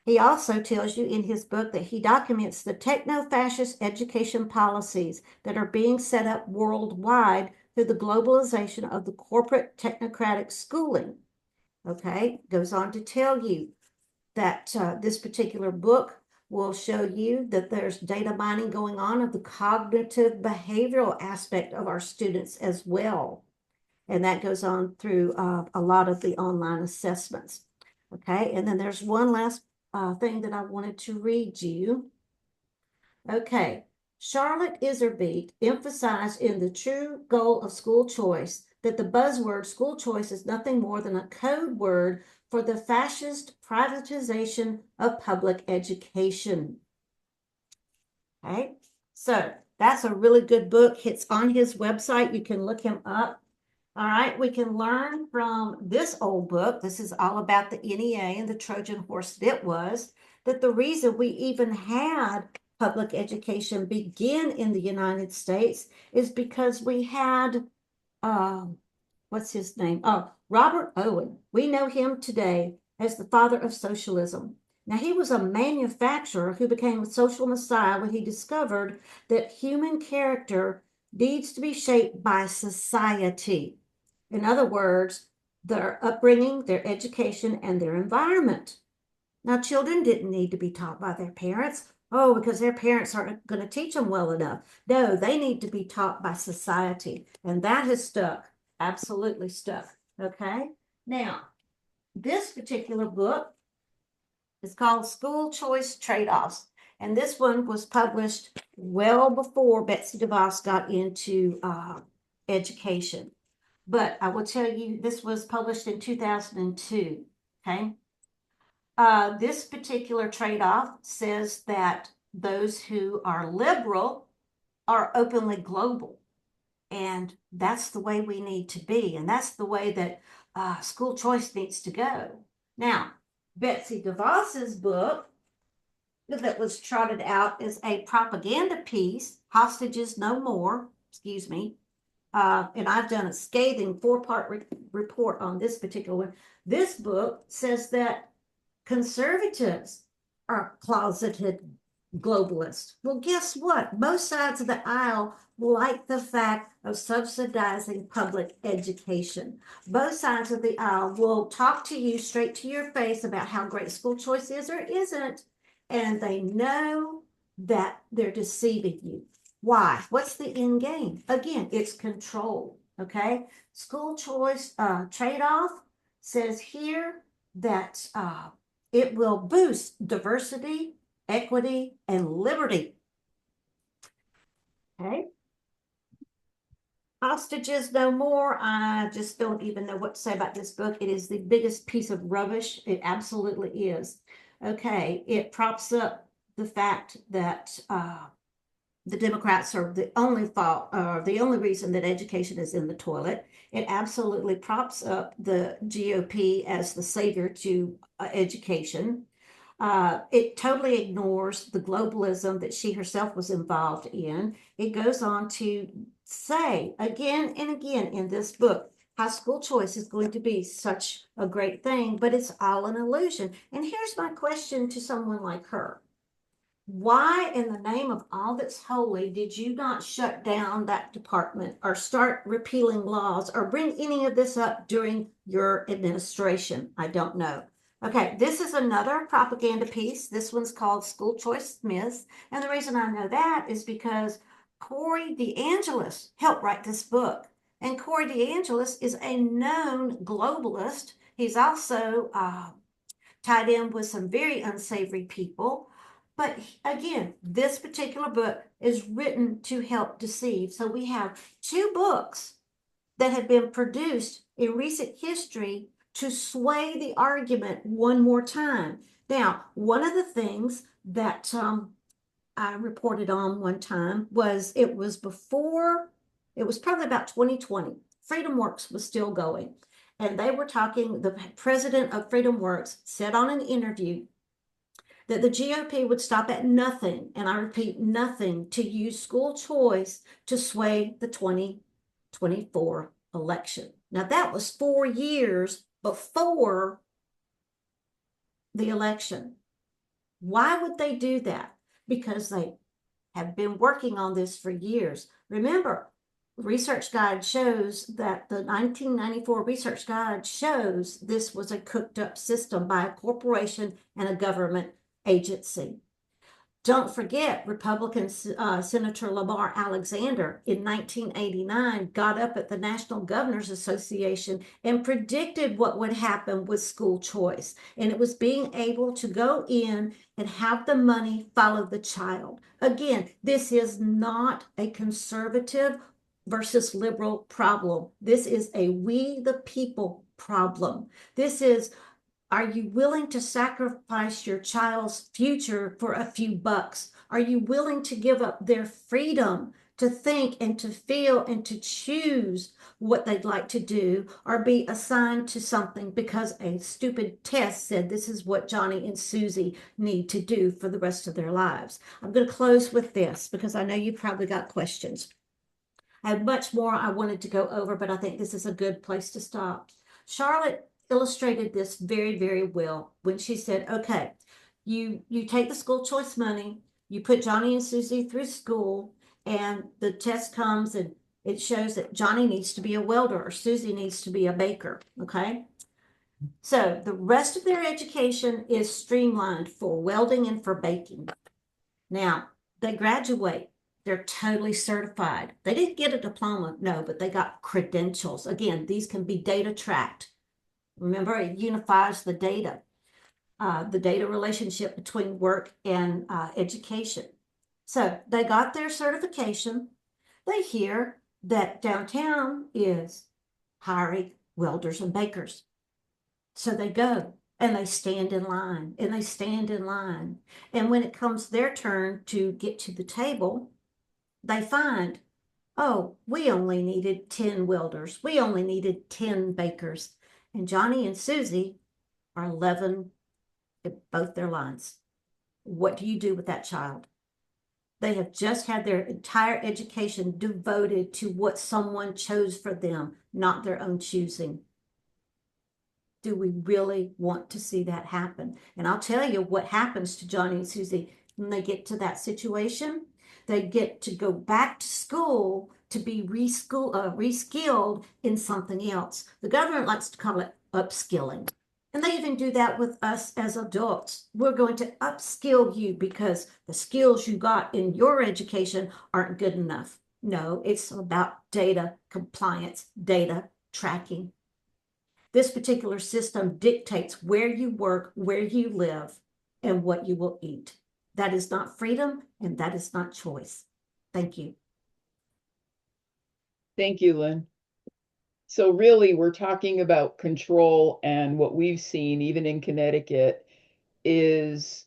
He also tells you in his book that he documents the techno-fascist education policies that are being set up worldwide through the globalization of the corporate technocratic schooling. Okay, goes on to tell you that this particular book will show you that there's data mining going on of the cognitive behavioral aspect of our students as well. And that goes on through a lot of the online assessments. Okay, and then there's one last thing that I wanted to read you. Okay, Charlotte Iserbyt emphasized in The True Goal of School Choice that the buzzword school choice is nothing more than a code word for the fascist privatization of public education. Okay, so that's a really good book. It's on his website. You can look him up. All right, we can learn from this old book. This is all about the NEA and the Trojan horse that it was, that the reason we even had public education began in the United States is because we had, what's his name? Oh, Robert Owen. We know him today as the father of socialism. Now, he was a manufacturer who became a social messiah when he discovered that human character needs to be shaped by society. In other words, their upbringing, their education, and their environment. Now, children didn't need to be taught by their parents. Oh, because their parents aren't going to teach them well enough. No, they need to be taught by society. And that has stuck, absolutely stuck. Okay. Now, this particular book is called School Choice Trade-Offs. And this one was published well before Betsy DeVos got into education. But I will tell you, this was published in 2002. Okay. This particular trade-off says that those who are liberal are openly global. And that's the way we need to be. And that's the way that school choice needs to go. Now, Betsy DeVos's book that was trotted out as a propaganda piece, Hostages No More, excuse me, and I've done a scathing 4-part report on this particular one. This book says that conservatives are closeted globalists. Well, guess what? Both sides of the aisle like the fact of subsidizing public education. Both sides of the aisle will talk to you straight to your face about how great school choice is or isn't, and they know that they're deceiving you. Why? What's the end game? Again, it's control, okay? School choice trade-off says here that it will boost diversity, equity, and liberty. Okay. Hostages No More. I just don't even know what to say about this book. It is the biggest piece of rubbish. It absolutely is. Okay. It props up the fact that the Democrats are the only fault, the only reason that education is in the toilet. It absolutely props up the GOP as the savior to education. It totally ignores the globalism that she herself was involved in. It goes on to say again and again in this book how school choice is going to be such a great thing, but it's all an illusion. And here's my question to someone like her. Why in the name of all that's holy did you not shut down that department or start repealing laws or bring any of this up during your administration? I don't know. Okay, this is another propaganda piece. This one's called School Choice Myths. And the reason I know that is because Corey DeAngelis helped write this book. And Corey DeAngelis is a known globalist. He's also tied in with some very unsavory people. But again, this particular book is written to help deceive. So we have 2 books that have been produced in recent history to sway the argument one more time. Now, one of the things that I reported on one time was it was probably about 2020. FreedomWorks was still going. And they were talking, the president of FreedomWorks said on an interview that the GOP would stop at nothing, and I repeat, nothing, to use school choice to sway the 2024 election. Now, that was 4 years before the election. Why would they do that? Because they have been working on this for years. Remember, Research Guide shows that the 1994 Research Guide shows this was a cooked up system by a corporation and a government agency. Don't forget, Republican Senator Lamar Alexander in 1989 got up at the National Governors Association and predicted what would happen with school choice. And it was being able to go in and have the money follow the child. Again, this is not a conservative versus liberal problem. This is a we the people problem. This is, are you willing to sacrifice your child's future for a few bucks? Are you willing to give up their freedom to think and to feel and to choose what they'd like to do or be assigned to something because a stupid test said this is what Johnny and Susie need to do for the rest of their lives. I'm going to close with this because I know you probably got questions. I have much more I wanted to go over, but I think this is a good place to stop. Charlotte illustrated this very, very well when she said, okay, you take the school choice money, you put Johnny and Susie through school, and the test comes and it shows that Johnny needs to be a welder or Susie needs to be a baker. Okay. So the rest of their education is streamlined for welding and for baking. Now they graduate. They're totally certified. They didn't get a diploma, no, but they got credentials. Again, these can be data tracked. Remember, it unifies the data relationship between work and education. So they got their certification. They hear that downtown is hiring welders and bakers. So they go and they stand in line and they stand in line. And when it comes their turn to get to the table, they find, oh, we only needed 10 welders. We only needed 10 bakers. And Johnny and Susie are 11 at both their lines. What do you do with that child? They have just had their entire education devoted to what someone chose for them, not their own choosing. Do we really want to see that happen? And I'll tell you what happens to Johnny and Susie when they get to that situation. They get to go back to school to be reskilled in something else. The government likes to call it upskilling. And they even do that with us as adults. We're going to upskill you because the skills you got in your education aren't good enough. No, it's about data compliance, data tracking. This particular system dictates where you work, where you live, and what you will eat. That is not freedom, and that is not choice. Thank you. Thank you, Lynn. So really, we're talking about control, and what we've seen, even in Connecticut, is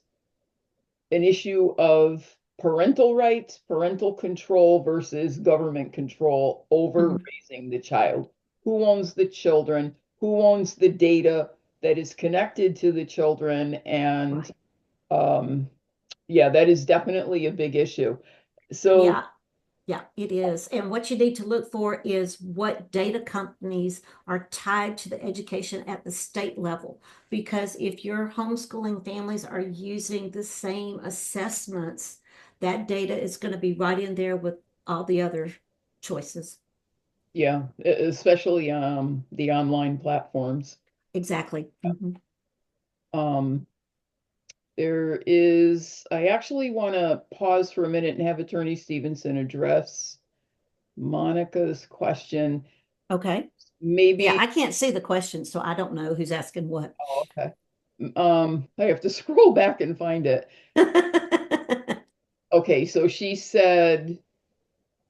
an issue of parental rights, parental control versus government control over raising the child. Who owns the children? Who owns the data that is connected to the children? And yeah, that is definitely a big issue. So Yeah, it is. And what you need to look for is what data companies are tied to the education at the state level. Because if your homeschooling families are using the same assessments, that data is going to be right in there with all the other choices. yeah, especially the online platforms. Exactly. Um, There is, I actually want to pause for a minute and have Attorney Stevenson address Monica's question. Okay. Maybe, Yeah, I can't see the question, so I don't know who's asking what. oh, okay. I have to scroll back and find it. Okay, so she said,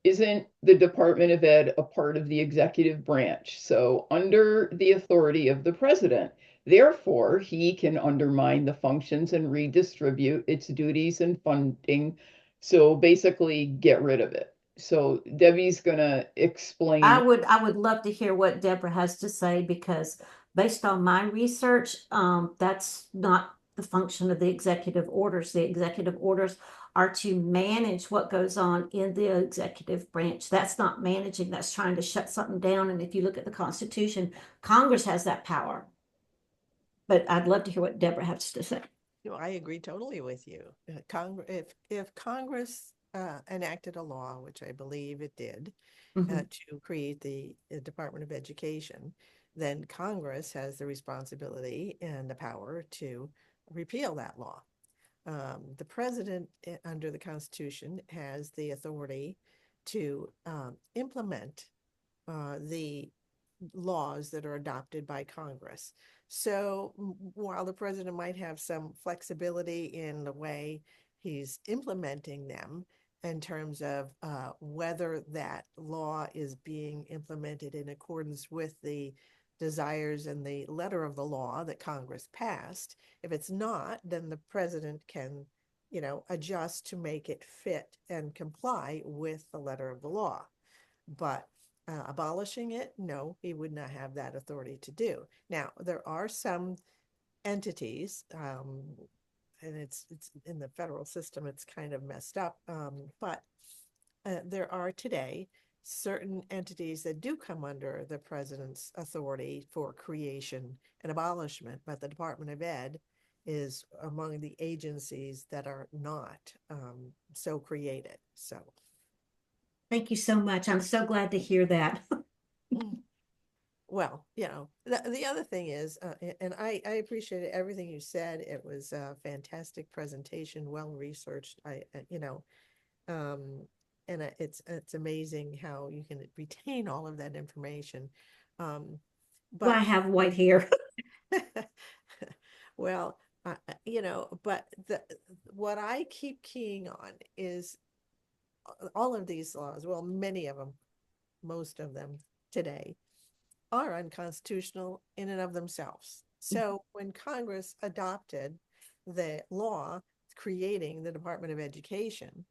isn't the Department of Ed a part of the executive branch? So under the authority of the president. Therefore, he can undermine the functions and redistribute its duties and funding. So basically get rid of it. So Debbie's gonna explain. I would love to hear what Deborah has to say because based on my research, that's not the function of the executive orders. The executive orders are to manage what goes on in the executive branch. That's not managing, that's trying to shut something down. And if you look at the Constitution, Congress has that power. But I'd love to hear what Deborah has to say. No, I agree totally with you. If Congress enacted a law, which I believe it did, to create the Department of Education, then Congress has the responsibility and the power to repeal that law. The president, under the Constitution, has the authority to implement the laws that are adopted by Congress. So while the president might have some flexibility in the way he's implementing them in terms of whether that law is being implemented in accordance with the desires and the letter of the law that Congress passed, if it's not, then the president can adjust to make it fit and comply with the letter of the law. But abolishing it, no, he would not have that authority to do. Now, there are some entities, and it's in the federal system, it's kind of messed up, but there are today certain entities that do come under the president's authority for creation and abolishment, but the Department of Ed is among the agencies that are not so created. So Thank you so much. I'm so glad to hear that. well, the other thing is, and I appreciated everything you said. It was a fantastic presentation, well researched. It's amazing how you can retain all of that information. Well, But I have white hair. well, but what I keep keying on is all of these laws. Well, many of them, most of them today are unconstitutional in and of themselves. So when Congress adopted the law creating the Department of Education,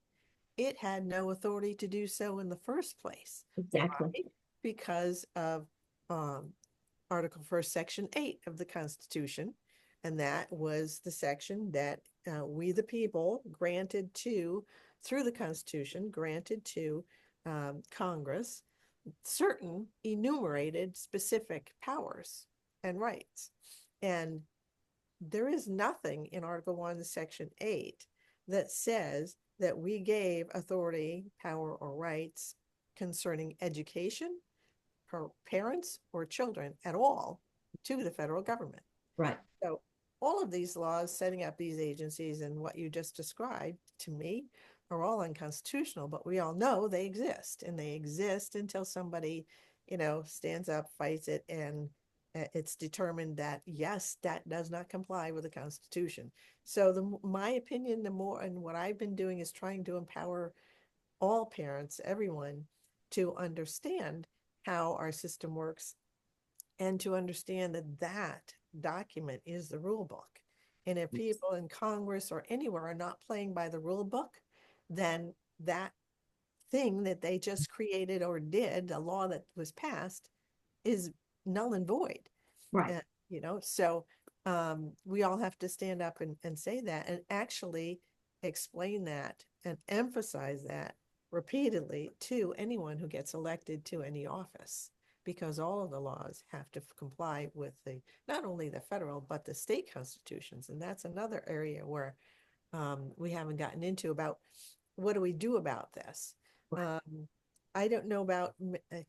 it had no authority to do so in the first place. Exactly. Why? Because of Article 1st, Section 8 of the Constitution. And that was the section that we, the people, granted to, through the Constitution, granted to Congress certain enumerated specific powers and rights. And there is nothing in Article 1, Section 8 that says that we gave authority, power, or rights concerning education for parents or children at all to the federal government. Right. So all of these laws setting up these agencies and what you just described to me are all unconstitutional, but we all know they exist, and they exist until somebody, stands up, fights it, and it's determined that yes, that does not comply with the Constitution. So my opinion, the more, and what I've been doing is trying to empower all parents, everyone, to understand how our system works and to understand that that document is the rule book. And if people in Congress or anywhere are not playing by the rule book, then that thing that they just created or did, a law that was passed, is null and void. Right. So we all have to stand up and say that, and actually explain that and emphasize that repeatedly to anyone who gets elected to any office, because all of the laws have to comply with not only the federal but the state constitutions. And that's another area where we haven't gotten into about what do we do about this. I don't know about,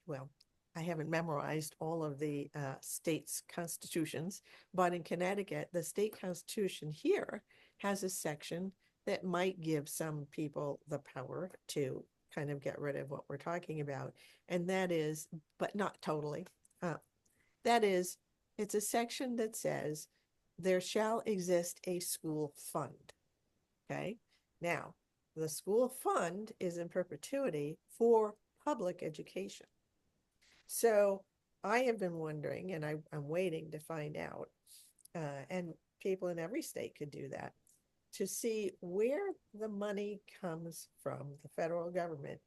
well, I haven't memorized all of the states' constitutions, but in Connecticut, the state constitution here has a section that might give some people the power to kind of get rid of what we're talking about. And that is, but not totally, that is, it's a section that says there shall exist a school fund. Okay. Now, the school fund is in perpetuity for public education. So I have been wondering, and I'm waiting to find out, and people in every state could do that, to see where the money comes from the federal government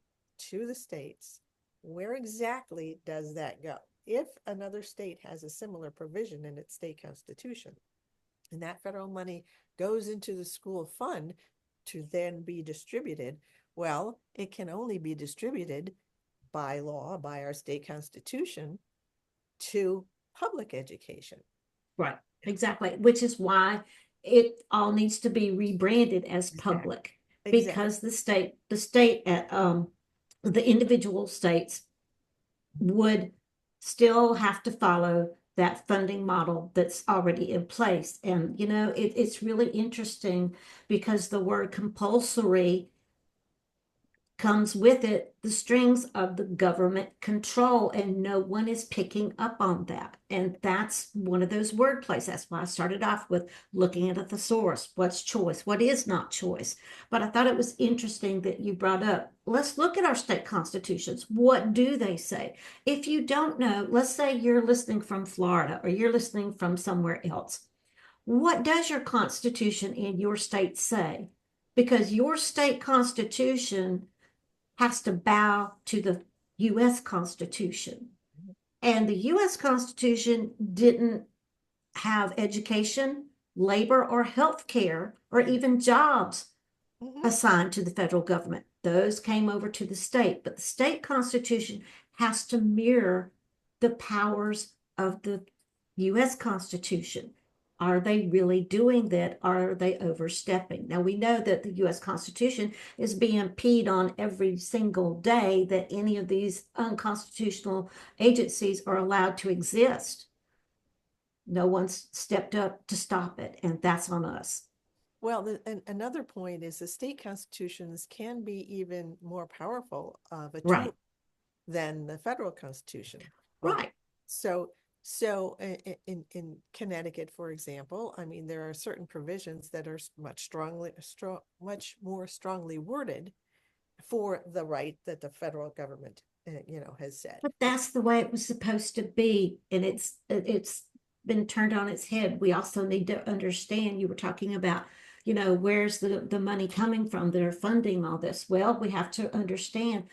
to the states. Where exactly does that go? If another state has a similar provision in its state constitution, and that federal money goes into the school fund to then be distributed, well, it can only be distributed by law, by our state constitution, to public education. Right. Exactly. Which is why it all needs to be rebranded as public. Exactly. Because the individual states would still have to follow that funding model that's already in place. And, it's really interesting because the word compulsory comes with it the strings of the government control, and no one is picking up on that. And that's one of those word plays. That's why I started off with looking at a thesaurus. What's choice? What is not choice? But I thought it was interesting that you brought up, let's look at our state constitutions. What do they say? If you don't know, let's say you're listening from Florida or you're listening from somewhere else. What does your constitution in your state say? because your state constitution has to bow to the U.S. Constitution. And the U.S. Constitution didn't have education, labor, or health care, or even jobs assigned to the federal government. Those came over to the state, but the state constitution has to mirror the powers of the U.S. Constitution. Are they really doing that? Are they overstepping? Now, we know that the U.S. Constitution is being peed on every single day that any of these unconstitutional agencies are allowed to exist. No one's stepped up to stop it, and that's on us. Well, another point is the state constitutions can be even more powerful of a Right. tool than the federal constitution. Right. So in Connecticut, for example, I mean, there are certain provisions that are much more strongly worded for the right that the federal government, has said. But that's the way it was supposed to be, and it's been turned on its head. We also need to understand, you were talking about, where's the money coming from that are funding all this? Well, we have to understand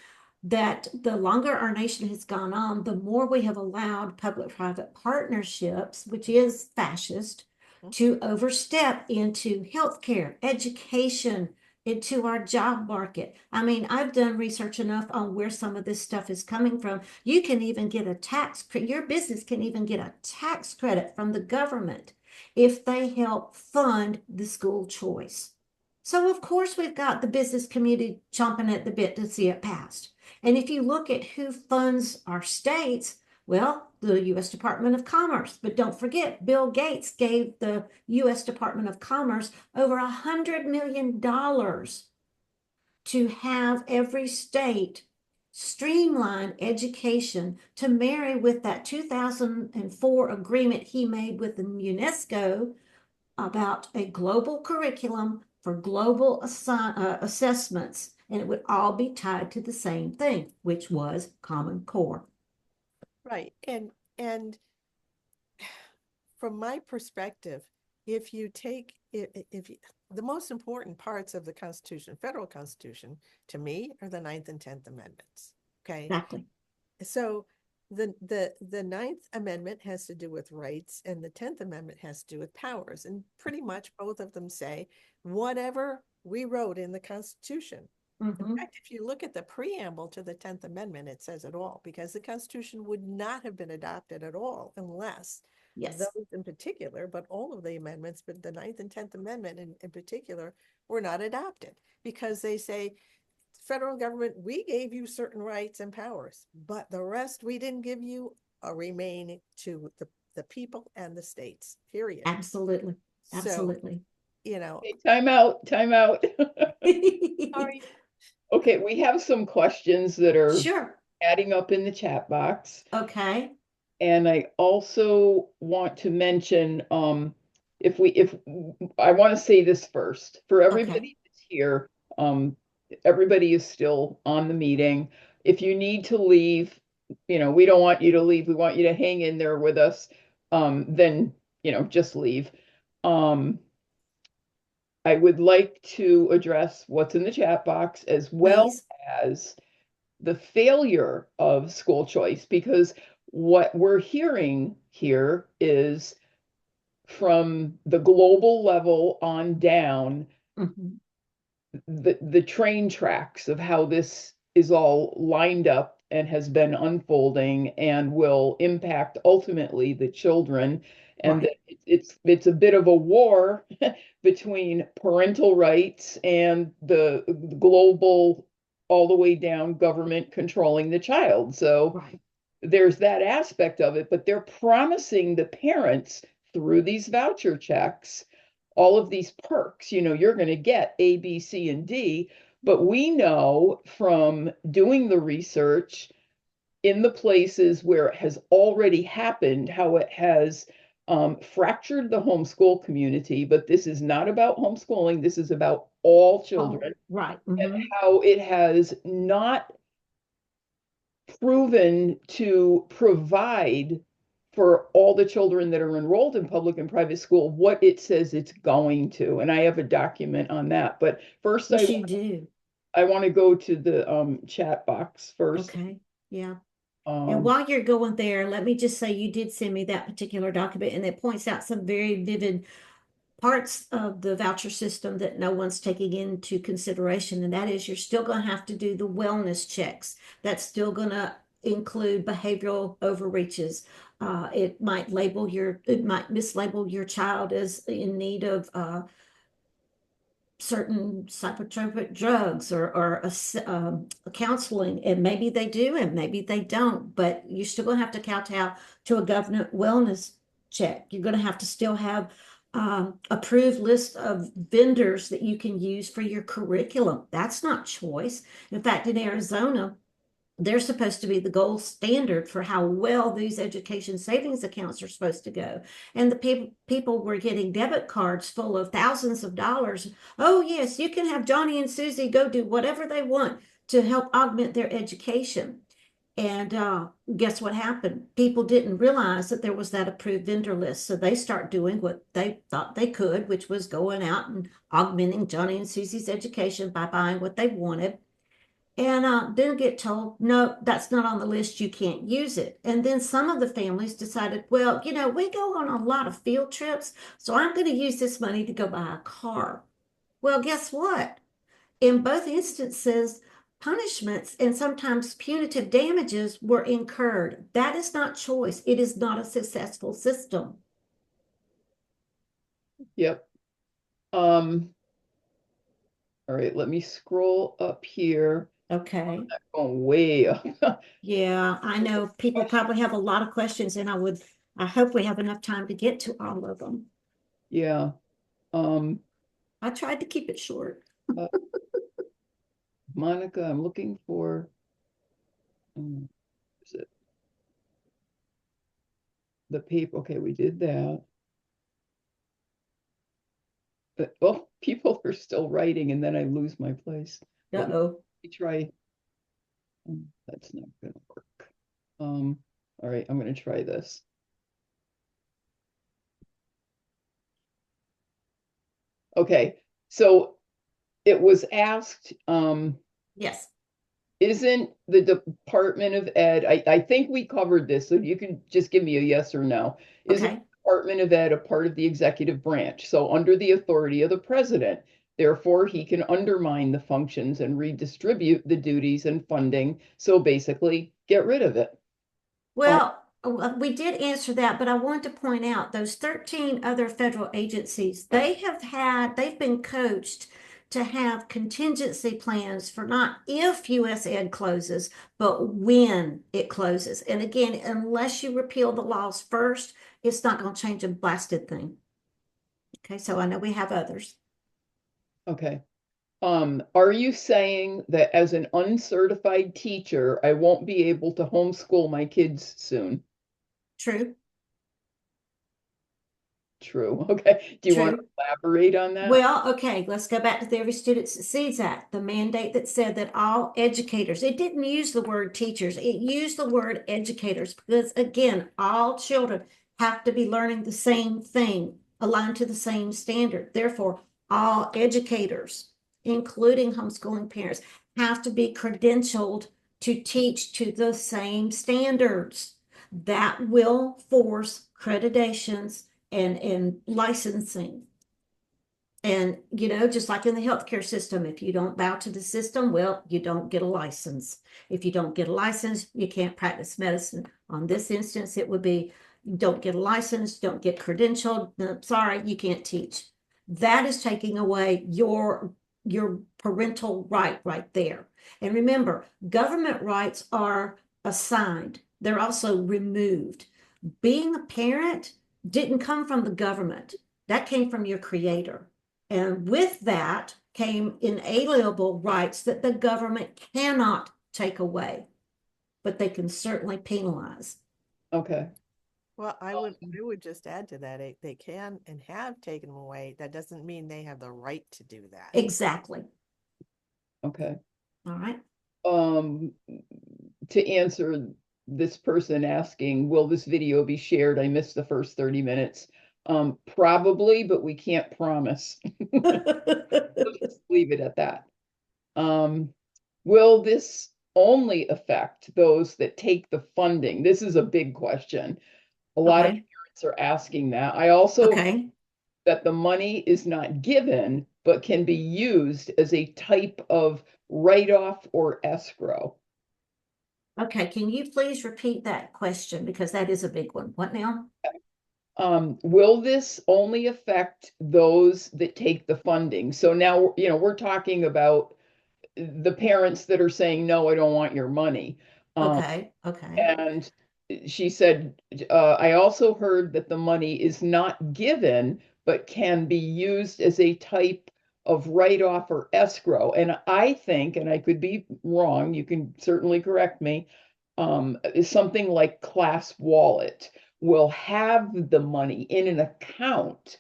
that the longer our nation has gone on, the more we have allowed public-private partnerships, which is fascist, to overstep into healthcare, education, into our job market. I mean, I've done research enough on where some of this stuff is coming from. You can even get your business can even get a tax credit from the government if they help fund the school choice. So of course we've got the business community chomping at the bit to see it passed. And if you look at who funds our states, well, the U.S. Department of Commerce. But don't forget, Bill Gates gave the U.S. Department of Commerce over $100 million to have every state streamline education to marry with that 2004 agreement he made with the UNESCO about a global curriculum for global assessments. And it would all be tied to the same thing, which was Common Core. Right. And from my perspective, if you take the most important parts of the Constitution, federal Constitution, to me, are the 9th and 10th Amendments. Okay. Exactly. So the Ninth Amendment has to do with rights, and the 10th Amendment has to do with powers. And pretty much both of them say whatever we wrote in the Constitution. In fact, if you look at the preamble to the 10th Amendment, it says it all, because the Constitution would not have been adopted at all unless those in particular, but all of the amendments, but the 9th and 10th Amendment in particular, were not adopted, because they say, federal government, we gave you certain rights and powers, but the rest we didn't give you remain to the people and the states, period. Absolutely. Absolutely. So, Okay, time out. Sorry. Okay, we have some questions that are Sure. adding up in the chat box. Okay. And I also want to mention, if I want to say this first, for everybody that's here, everybody is still on the meeting. If you need to leave, we don't want you to leave. We want you to hang in there with us. Then, just leave. I would like to address what's in the chat box, as well Please. as the failure of school choice, because what we're hearing here is from the global level on down, the train tracks of how this is all lined up and has been unfolding and will impact ultimately the children. And Right. it's a bit of a war between parental rights and the global, all the way down, government controlling the child. So Right. there's that aspect of it, but they're promising the parents through these voucher checks all of these perks. You're going to get A, B, C, and D. But we know from doing the research in the places where it has already happened, how it has fractured the homeschool community. But this is not about homeschooling. This is about all children. Right. And how it has not proven to provide for all the children that are enrolled in public and private school, what it says it's going to. And I have a document on that. But first, Yes, you do. I want to go to the chat box first. Okay. Yeah. And Um, while you're going there, let me just say you did send me that particular document, and it points out some very vivid parts of the voucher system that no one's taking into consideration, and that is you're still going to have to do the wellness checks. That's still going to include behavioral overreaches. It might mislabel your child as in need of certain psychotropic drugs or a counseling, and maybe they do and maybe they don't, but you're still going to have to kowtow to a government wellness check. You're going to have to still have approved list of vendors that you can use for your curriculum. That's not choice. In fact, in Arizona, they're supposed to be the gold standard for how well these education savings accounts are supposed to go. And the people were getting debit cards full of thousands of dollars. Oh, yes, you can have Johnny and Susie go do whatever they want to help augment their education. And guess what happened? People didn't realize that there was that approved vendor list. So they start doing what they thought they could, which was going out and augmenting Johnny and Susie's education by buying what they wanted. And then get told, no, that's not on the list. You can't use it. And then some of the families decided, well, we go on a lot of field trips, so I'm going to use this money to go buy a car. Well, guess what? In both instances, punishments and sometimes punitive damages were incurred. That is not choice. It is not a successful system. Yep. All right, let me scroll up here. Okay. Going way up. Yeah, I know people probably have a lot of questions, and I hope we have enough time to get to all of them. Yeah. I tried to keep it short. Monica, I'm looking for, is it the paper? Okay, we did that. But, oh, people are still writing, and then I lose my place. Uh-oh. Let me try. That's not gonna work. All right, I'm gonna try this. Okay, so it was asked, Yes. isn't the Department of Ed, I think we covered this, so you can just give me a yes or no. Isn't Okay. the Department of Ed a part of the executive branch? So under the authority of the president, therefore he can undermine the functions and redistribute the duties and funding. So basically, get rid of it. Well, we did answer that, but I want to point out those 13 other federal agencies, they've been coached to have contingency plans for not if US Ed closes, but when it closes. And again, unless you repeal the laws first, it's not going to change a blasted thing. Okay, so I know we have others. Okay. Are you saying that as an uncertified teacher, I won't be able to homeschool my kids soon? True. True. Okay. Do you want to True. elaborate on that? Well, okay, let's go back to the Every Student Succeeds Act, the mandate that said that all educators, it didn't use the word teachers, it used the word educators because, again, all children have to be learning the same thing, aligned to the same standard. Therefore, all educators, including homeschooling parents, have to be credentialed to teach to the same standards. That will force accreditations and licensing. And, just like in the healthcare system, if you don't bow to the system, well, you don't get a license. If you don't get a license, you can't practice medicine. On this instance, it would be you don't get a license, don't get credentialed. No, sorry, you can't teach. That is taking away your parental right there. And remember, government rights are assigned. They're also removed. Being a parent didn't come from the government. That came from your creator. And with that came inalienable rights that the government cannot take away, but they can certainly penalize. Okay. Well, I would just add to that, they can and have taken them away. That doesn't mean they have the right to do that. Exactly. Okay. All right. To answer this person asking, will this video be shared? I missed the first 30 minutes. Probably, but we can't promise. Let's leave it at that. Will this only affect those that take the funding? This is a big question. A lot of Okay. parents are asking that. I also heard Okay. that the money is not given, but can be used as a type of write-off or escrow. Okay. Can you please repeat that question? Because that is a big one. What now? Will this only affect those that take the funding? So now, we're talking about the parents that are saying, no, I don't want your money. Okay. Okay. And she said, I also heard that the money is not given, but can be used as a type of write-off or escrow. And I think, and I could be wrong, you can certainly correct me, is something like Class Wallet will have the money in an account.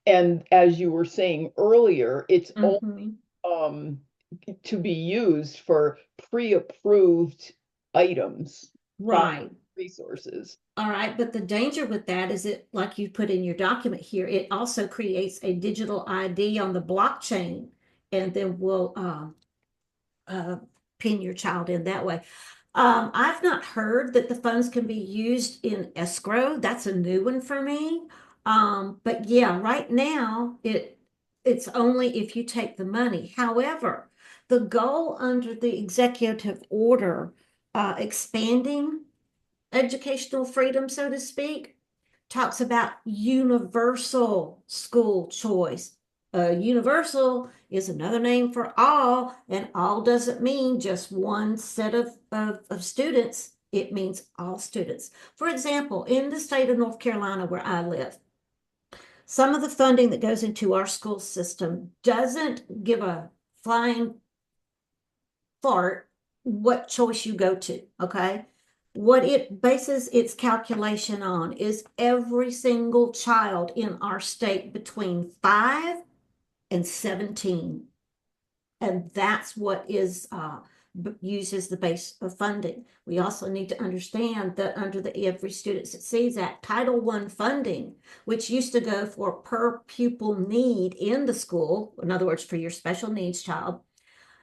And as you were saying earlier, it's only Mm-hmm. to be used for pre-approved items by Right. resources. All right. But the danger with that is it, like you put in your document here, it also creates a digital ID on the blockchain and then will uh, pin your child in that way. I've not heard that the funds can be used in escrow. That's a new one for me. But yeah, right now it's only if you take the money. However, the goal under the executive order expanding educational freedom, so to speak, talks about universal school choice. Universal is another name for all, and all doesn't mean just one set of students. It means all students. For example, in the state of North Carolina where I live, some of the funding that goes into our school system doesn't give a flying fart what choice you go to, okay? What it bases its calculation on is every single child in our state between 5 and 17. And that's what is used as the base of funding. We also need to understand that under the Every Student Succeeds Act, Title I funding, which used to go for per pupil need in the school, in other words, for your special needs child,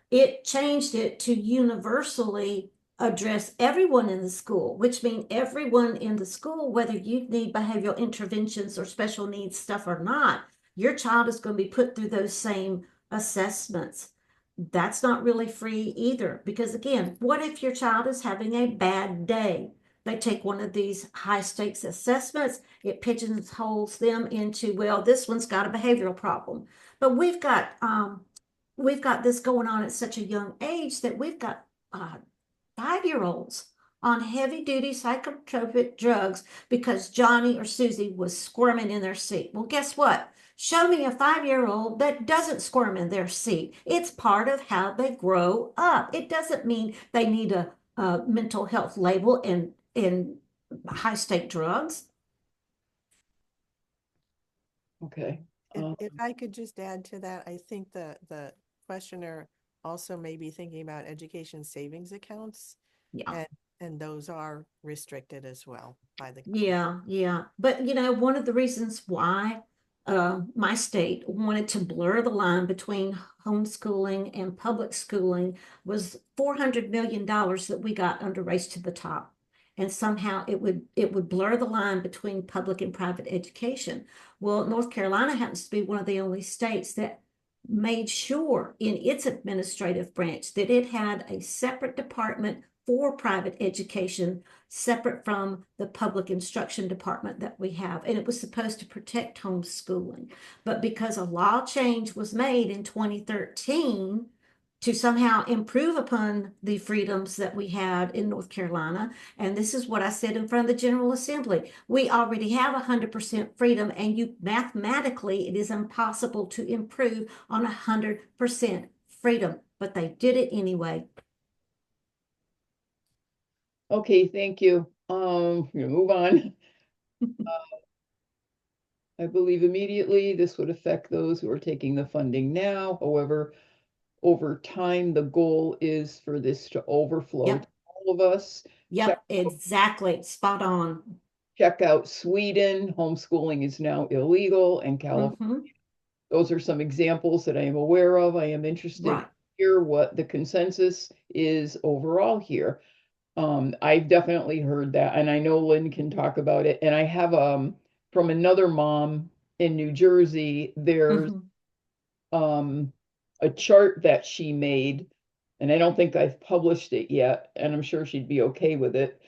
it changed it to universally address everyone in the school, which means everyone in the school, whether you need behavioral interventions or special needs stuff or not, your child is going to be put through those same assessments. That's not really free either, because again, what if your child is having a bad day? They take one of these high stakes assessments, it pigeonholes them into, well, this one's got a behavioral problem. But we've got this going on at such a young age that we've got 5-year-olds on heavy duty psychotropic drugs because Johnny or Susie was squirming in their seat. Well, guess what? Show me a 5-year-old that doesn't squirm in their seat. It's part of how they grow up. It doesn't mean they need a mental health label in high stake drugs. Okay. If I could just add to that, I think the questioner also may be thinking about education savings accounts, Yeah. and those are restricted as well by the. Yeah. But one of the reasons why my state wanted to blur the line between homeschooling and public schooling was $400 million that we got under Race to the Top. And somehow it would blur the line between public and private education. Well, North Carolina happens to be one of the only states that made sure in its administrative branch that it had a separate department for private education separate from the public instruction department that we have. And it was supposed to protect homeschooling. But because a law change was made in 2013 to somehow improve upon the freedoms that we had in North Carolina, and this is what I said in front of the General Assembly, we already have 100% freedom, and you mathematically, it is impossible to improve on 100% freedom, but they did it anyway. Okay, thank you. Move on. I believe immediately this would affect those who are taking the funding now. However, over time, the goal is for this to overflow Yep. to all all of us. Yep, exactly. Spot on. Check out Sweden. Homeschooling is now illegal, and California. Hmm. Those are some examples that I am aware of. I am interested to Right. hear what the consensus is overall here. I've definitely heard that, and I know Lynn can talk about it. And I have from another mom in New Jersey, there's Hmm. a chart that she made, and I don't think I've published it yet, and I'm sure she'd be okay with it.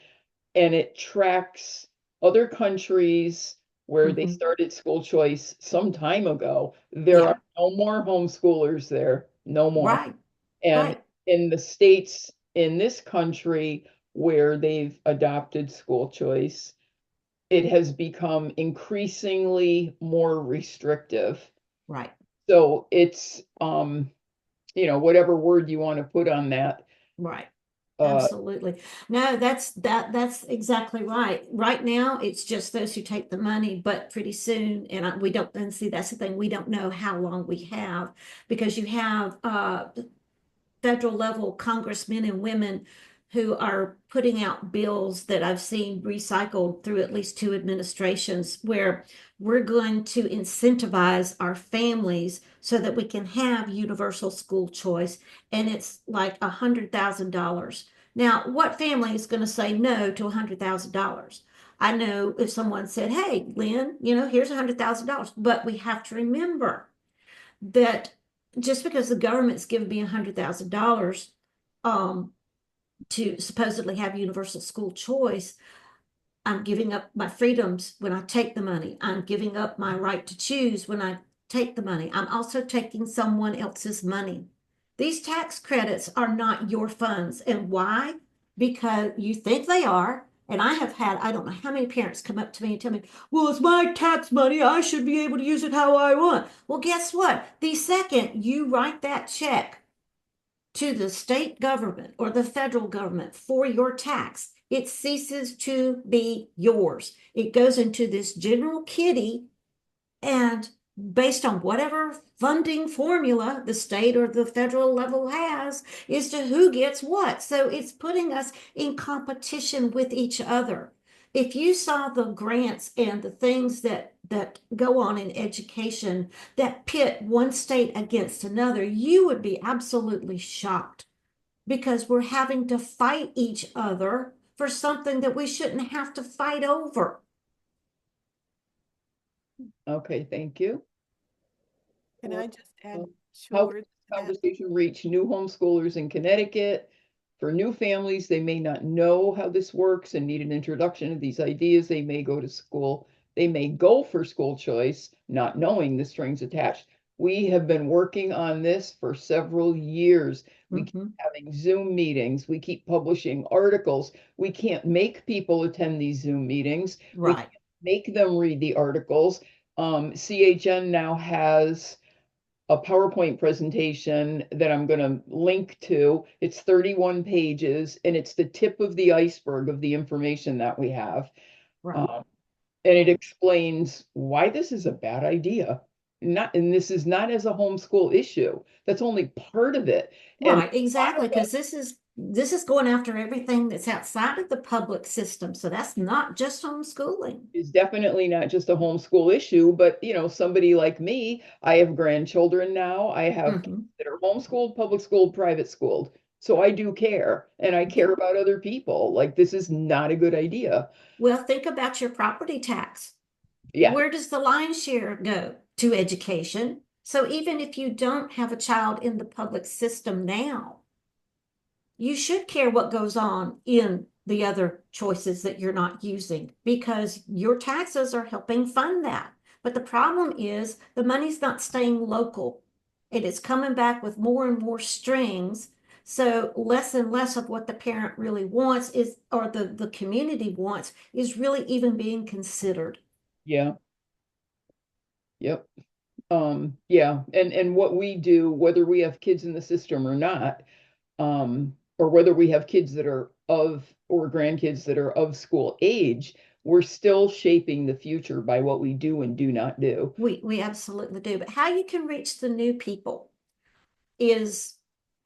And it tracks other countries where they Hmm. started school choice some time ago. There Yeah. are no more homeschoolers there, no more. Right. And Right. in the states in this country where they've adopted school choice, it has become increasingly more restrictive. Right. So it's whatever word you want to put on that. Right. Uh, Absolutely. No, that's exactly right. Right now, it's just those who take the money, but pretty soon, we don't, and see, that's the thing, we don't know how long we have, because you have federal level congressmen and women who are putting out bills that I've seen recycled through at least two administrations, where we're going to incentivize our families so that we can have universal school choice. And it's like $100,000. Now, what family is going to say no to $100,000? I know if someone said, hey, Lynn, here's $100,000, but we have to remember that just because the government's given me $100,000 um, to supposedly have universal school choice, I'm giving up my freedoms when I take the money. I'm giving up my right to choose when I take the money. I'm also taking someone else's money. These tax credits are not your funds. And why? Because you think they are. And I have had, I don't know how many parents come up to me and tell me, well, it's my tax money. I should be able to use it how I want. Well, guess what? The second you write that check to the state government or the federal government for your tax, it ceases to be yours. It goes into this general kitty, and based on whatever funding formula the state or the federal level has, is to who gets what. So it's putting us in competition with each other. If you saw the grants and the things that go on in education that pit one state against another, you would be absolutely shocked, because we're having to fight each other for something that we shouldn't have to fight over. okay, thank you. Can I just add two How can words this to that? conversation reach new homeschoolers in Connecticut? For new families, they may not know how this works and need an introduction to these ideas. They may go to school. They may go for school choice, not knowing the strings attached. We have been working on this for several years. We keep Mm-hmm. having Zoom meetings. We keep publishing articles. We can't make people attend these Zoom meetings. We Right. can't make them read the articles. CHN now has a PowerPoint presentation that I'm going to link to. It's 31 pages, and it's the tip of the iceberg of the information that we have. Right. Um, and it explains why this is a bad idea. And this is not as a homeschool issue. That's only part of it. And Right, exactly, because this is going after everything that's outside of the public system. So that's not just homeschooling. is definitely not just a homeschool issue, but somebody like me, I have grandchildren now. I have kids Hmm. that are homeschooled, public schooled, private schooled. So I do care, and I care Yeah. about other people. Like, this is not a good idea. Well, think about your property tax. Yeah, Where does the lion's share go? To education. So even if you don't have a child in the public system now, you should care what goes on in the other choices that you're not using, because your taxes are helping fund that. But the problem is the money's not staying local. It is coming back with more and more strings. So less and less of what the parent really wants is, or the community wants, is really even being considered. yeah, yep. Yeah, and what we do, whether we have kids in the system or not, or whether we have kids that are of or grandkids that are of school age, we're still shaping the future by what we do and do not do. We absolutely do. But how you can reach the new people is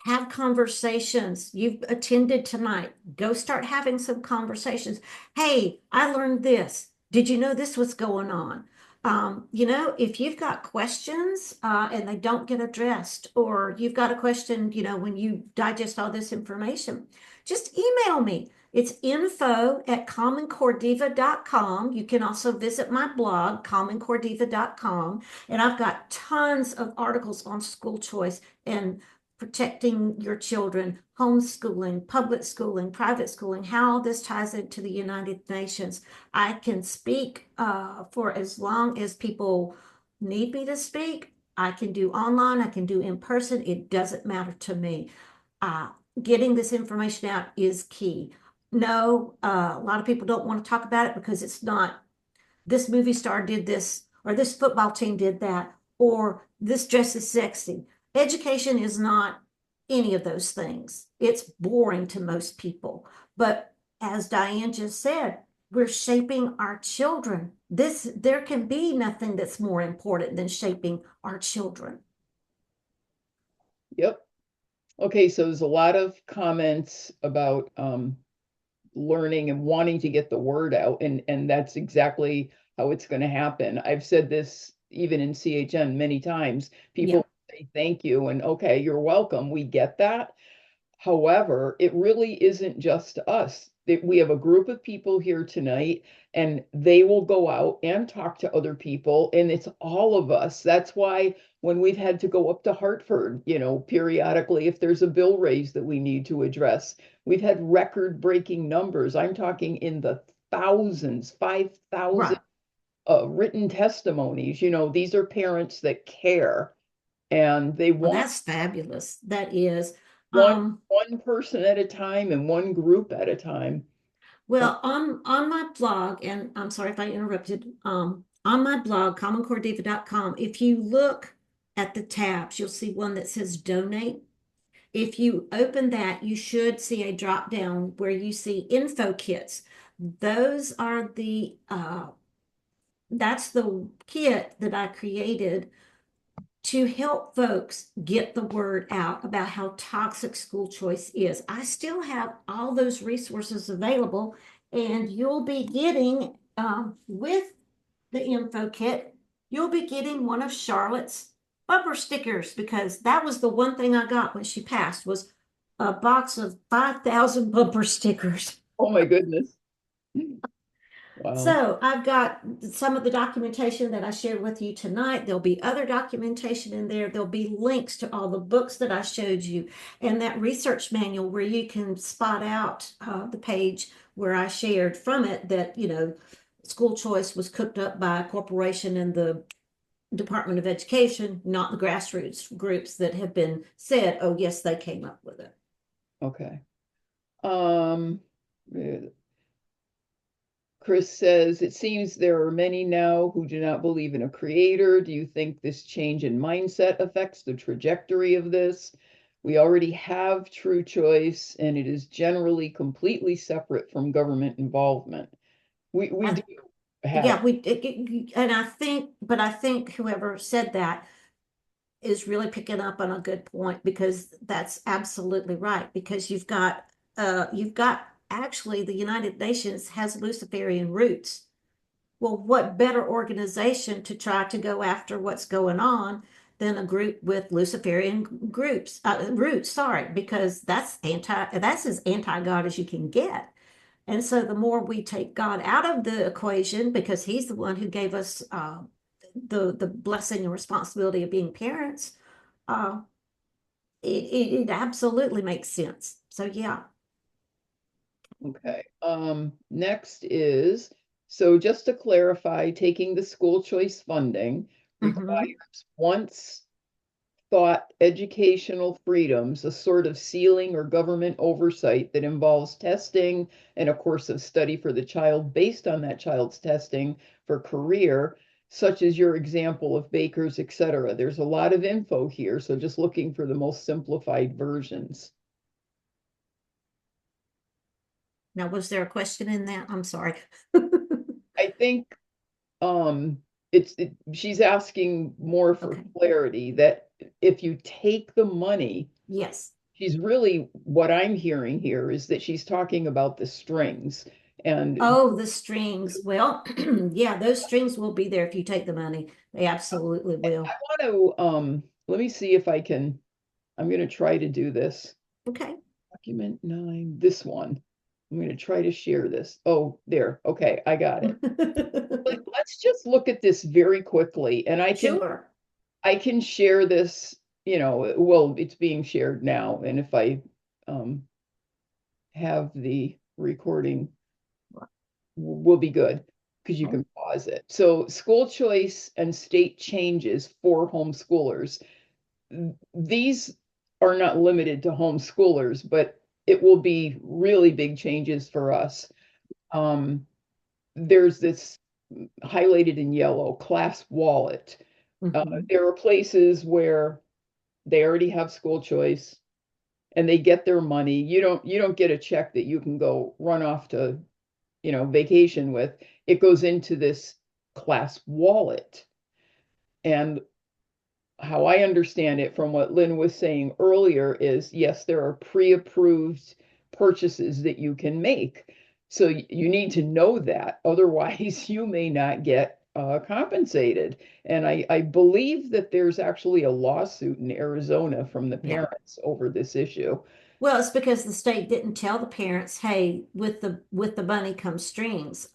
Have conversations. You've attended tonight. Go start having some conversations. Hey, I learned this. Did you know this was going on? If you've got questions and they don't get addressed, or you've got a question, when you digest all this information, just email me. It's info@commoncorediva.com. You can also visit my blog, commoncorediva.com, and I've got tons of articles on school choice and protecting your children, homeschooling, public schooling, private schooling, how all this ties into the United Nations. I can speak for as long as people need me to speak. I can do online, I can do in person. It doesn't matter to me. Uh, Getting this information out is key. No, a lot of people don't want to talk about it because it's not this movie star did this, or this football team did that, or this dress is sexy. Education is not any of those things. It's boring to most people. But as Diane just said, we're shaping our children. There can be nothing that's more important than shaping our children. Yep. Okay, so there's a lot of comments about learning and wanting to get the word out, and that's exactly how it's going to happen. I've said this even in CHN many times. People say thank you and okay, you're welcome. We get that. However, it really isn't just us. We have a group of people here tonight, and they will go out and talk to other people, and it's all of us. That's why when we've had to go up to Hartford, periodically, if there's a bill raise that we need to address, we've had record-breaking numbers. I'm talking in the thousands, 5,000 Right. written testimonies. These are parents that care and they Well, want that's fabulous. That is. one one person at a time and one group at a time. Well, on my blog, and I'm sorry if I interrupted, on my blog, commoncorediva.com, if you look at the tabs, you'll see one that says donate. If you open that, you should see a drop down where you see info kits. Those are that's the kit that I created to help folks get the word out about how toxic school choice is. I still have all those resources available, and you'll be getting, with the info kit, you'll be getting one of Charlotte's bumper stickers, because that was the one thing I got when she passed, was a box of 5,000 bumper stickers. Oh my goodness. Wow. So I've got some of the documentation that I shared with you tonight. There'll be other documentation in there. There'll be links to all the books that I showed you, and that research manual where you can spot out the page where I shared from it that, school choice was cooked up by a corporation and the Department of Education, not the grassroots groups that have been said, oh, yes, they came up with it. Okay. Chris says, it seems there are many now who do not believe in a creator. Do you think this change in mindset affects the trajectory of this? We already have true choice, and it is generally completely separate from government involvement. We do have. Yeah, and I think whoever said that is really picking up on a good point, because that's absolutely right. Because you've got actually the United Nations has Luciferian roots. Well, what better organization to try to go after what's going on than a group with Luciferian roots? Sorry, because that's as anti-God as you can get. And so the more we take God out of the equation, because he's the one who gave us the blessing and responsibility of being parents, uh, it absolutely makes sense. So yeah. Okay. Next is, so just to clarify, taking the school choice funding requires once thought educational freedoms, a sort of ceiling or government oversight that involves testing and a course of study for the child based on that child's testing for career, such as your example of bakers, etc. There's a lot of info here, so just looking for the most simplified versions. Now, was there a question in that? I'm sorry. I think she's asking more for Okay. clarity, that if you take the money Yes. she's really, what I'm hearing here is that she's talking about the strings. And Oh, the strings. Well, yeah, those strings will be there if you take the money. They absolutely will. I want to, let me see if I can, I'm going to try to do this. Okay. Document 9, this one. I'm going to try to share this. Oh, there. Okay, I got it. Let's just look at this very quickly, and Sure. I can share this, well, it's being shared now, and if I um have the recording, will be good because you Okay. can pause it. So, school choice and state changes for homeschoolers. These are not limited to homeschoolers, but it will be really big changes for us. There's this highlighted in yellow, class wallet. Mhm. There are places where they already have school choice and they get their money. You don't get a check that you can go run off to, vacation with. It goes into this class wallet. And how I understand it from what Lynn was saying earlier is, yes, there are pre-approved purchases that you can make. So you need to know that. Otherwise, you may not get compensated. And I believe that there's actually a lawsuit in Arizona from the Yeah. parents over this issue. Well, it's because the state didn't tell the parents, hey, with the money comes strings,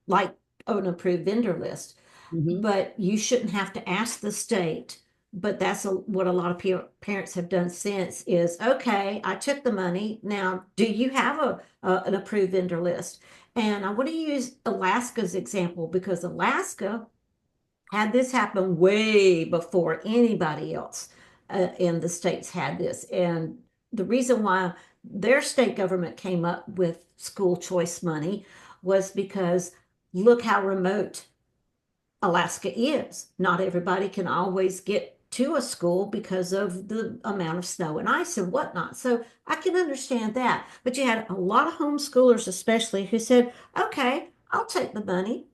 like an approved vendor list. Mhm. But you shouldn't have to ask the state. But that's what a lot of parents have done since is, okay, I took the money. Now, do you have an approved vendor list? And I want to use Alaska's example because Alaska had this happen way before anybody else in the states had this. And the reason why their state government came up with school choice money was because look how remote Alaska is. Not everybody can always get to a school because of the amount of snow and ice and whatnot. So I can understand that. But you had a lot of homeschoolers, especially, who said, okay, I'll take the money.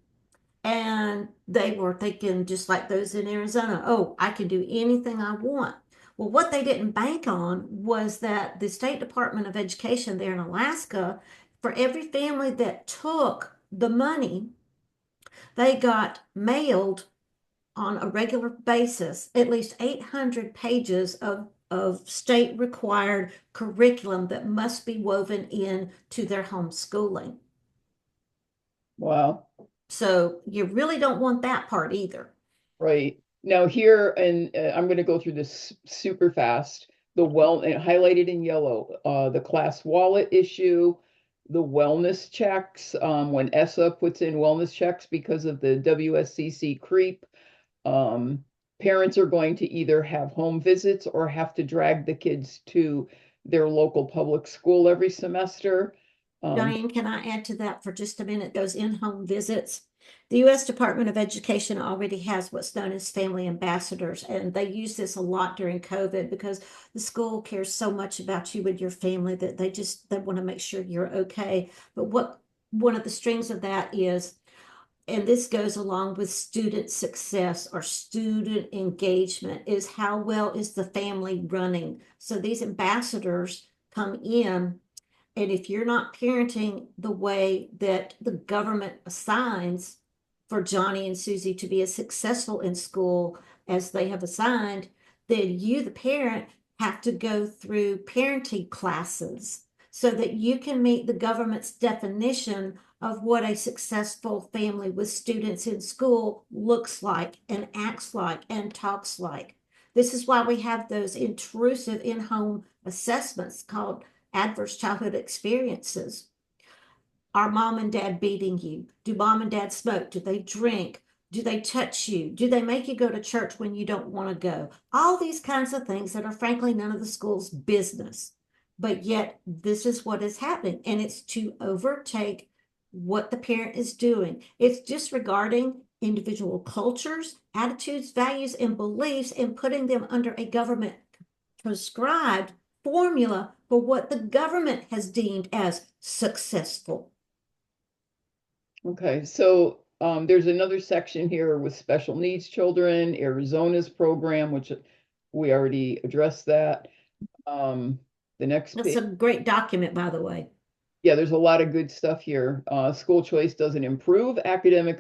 And they were thinking, just like those in Arizona, oh, I can do anything I want. Well, what they didn't bank on was that the State Department of Education there in Alaska, for every family that took the money, they got mailed on a regular basis at least 800 pages of state required curriculum that must be woven in to their homeschooling. Wow. So you really don't want that part either. Right. Now here, and I'm going to go through this super fast. And highlighted in yellow, the class wallet issue, the wellness checks, when ESSA puts in wellness checks because of the WSCC creep, um, parents are going to either have home visits or have to drag the kids to their local public school every semester. Diane, can I add to that for just a minute? Those in-home visits. The U.S. Department of Education already has what's known as family ambassadors, and they use this a lot during COVID because the school cares so much about you and your family that they want to make sure you're okay. But what one of the strings of that is, and this goes along with student success or student engagement, is how well is the family running? So these ambassadors come in, and if you're not parenting the way that the government assigns for Johnny and Susie to be as successful in school as they have assigned, then you, the parent, have to go through parenting classes so that you can meet the government's definition of what a successful family with students in school looks like and acts like and talks like. This is why we have those intrusive in-home assessments called adverse childhood experiences. Are mom and dad beating you? Do mom and dad smoke? Do they drink? Do they touch you? Do they make you go to church when you don't want to go? All these kinds of things that are frankly none of the school's business. But yet, this is what is happening. And it's to overtake what the parent is doing. It's disregarding individual cultures, attitudes, values, and beliefs and putting them under a government prescribed formula for what the government has deemed as successful. Okay, so there's another section here with special needs children, Arizona's program, which we already addressed that. Um, The next That's a page. great document, by the way. Yeah, there's a lot of good stuff here. School choice doesn't improve academic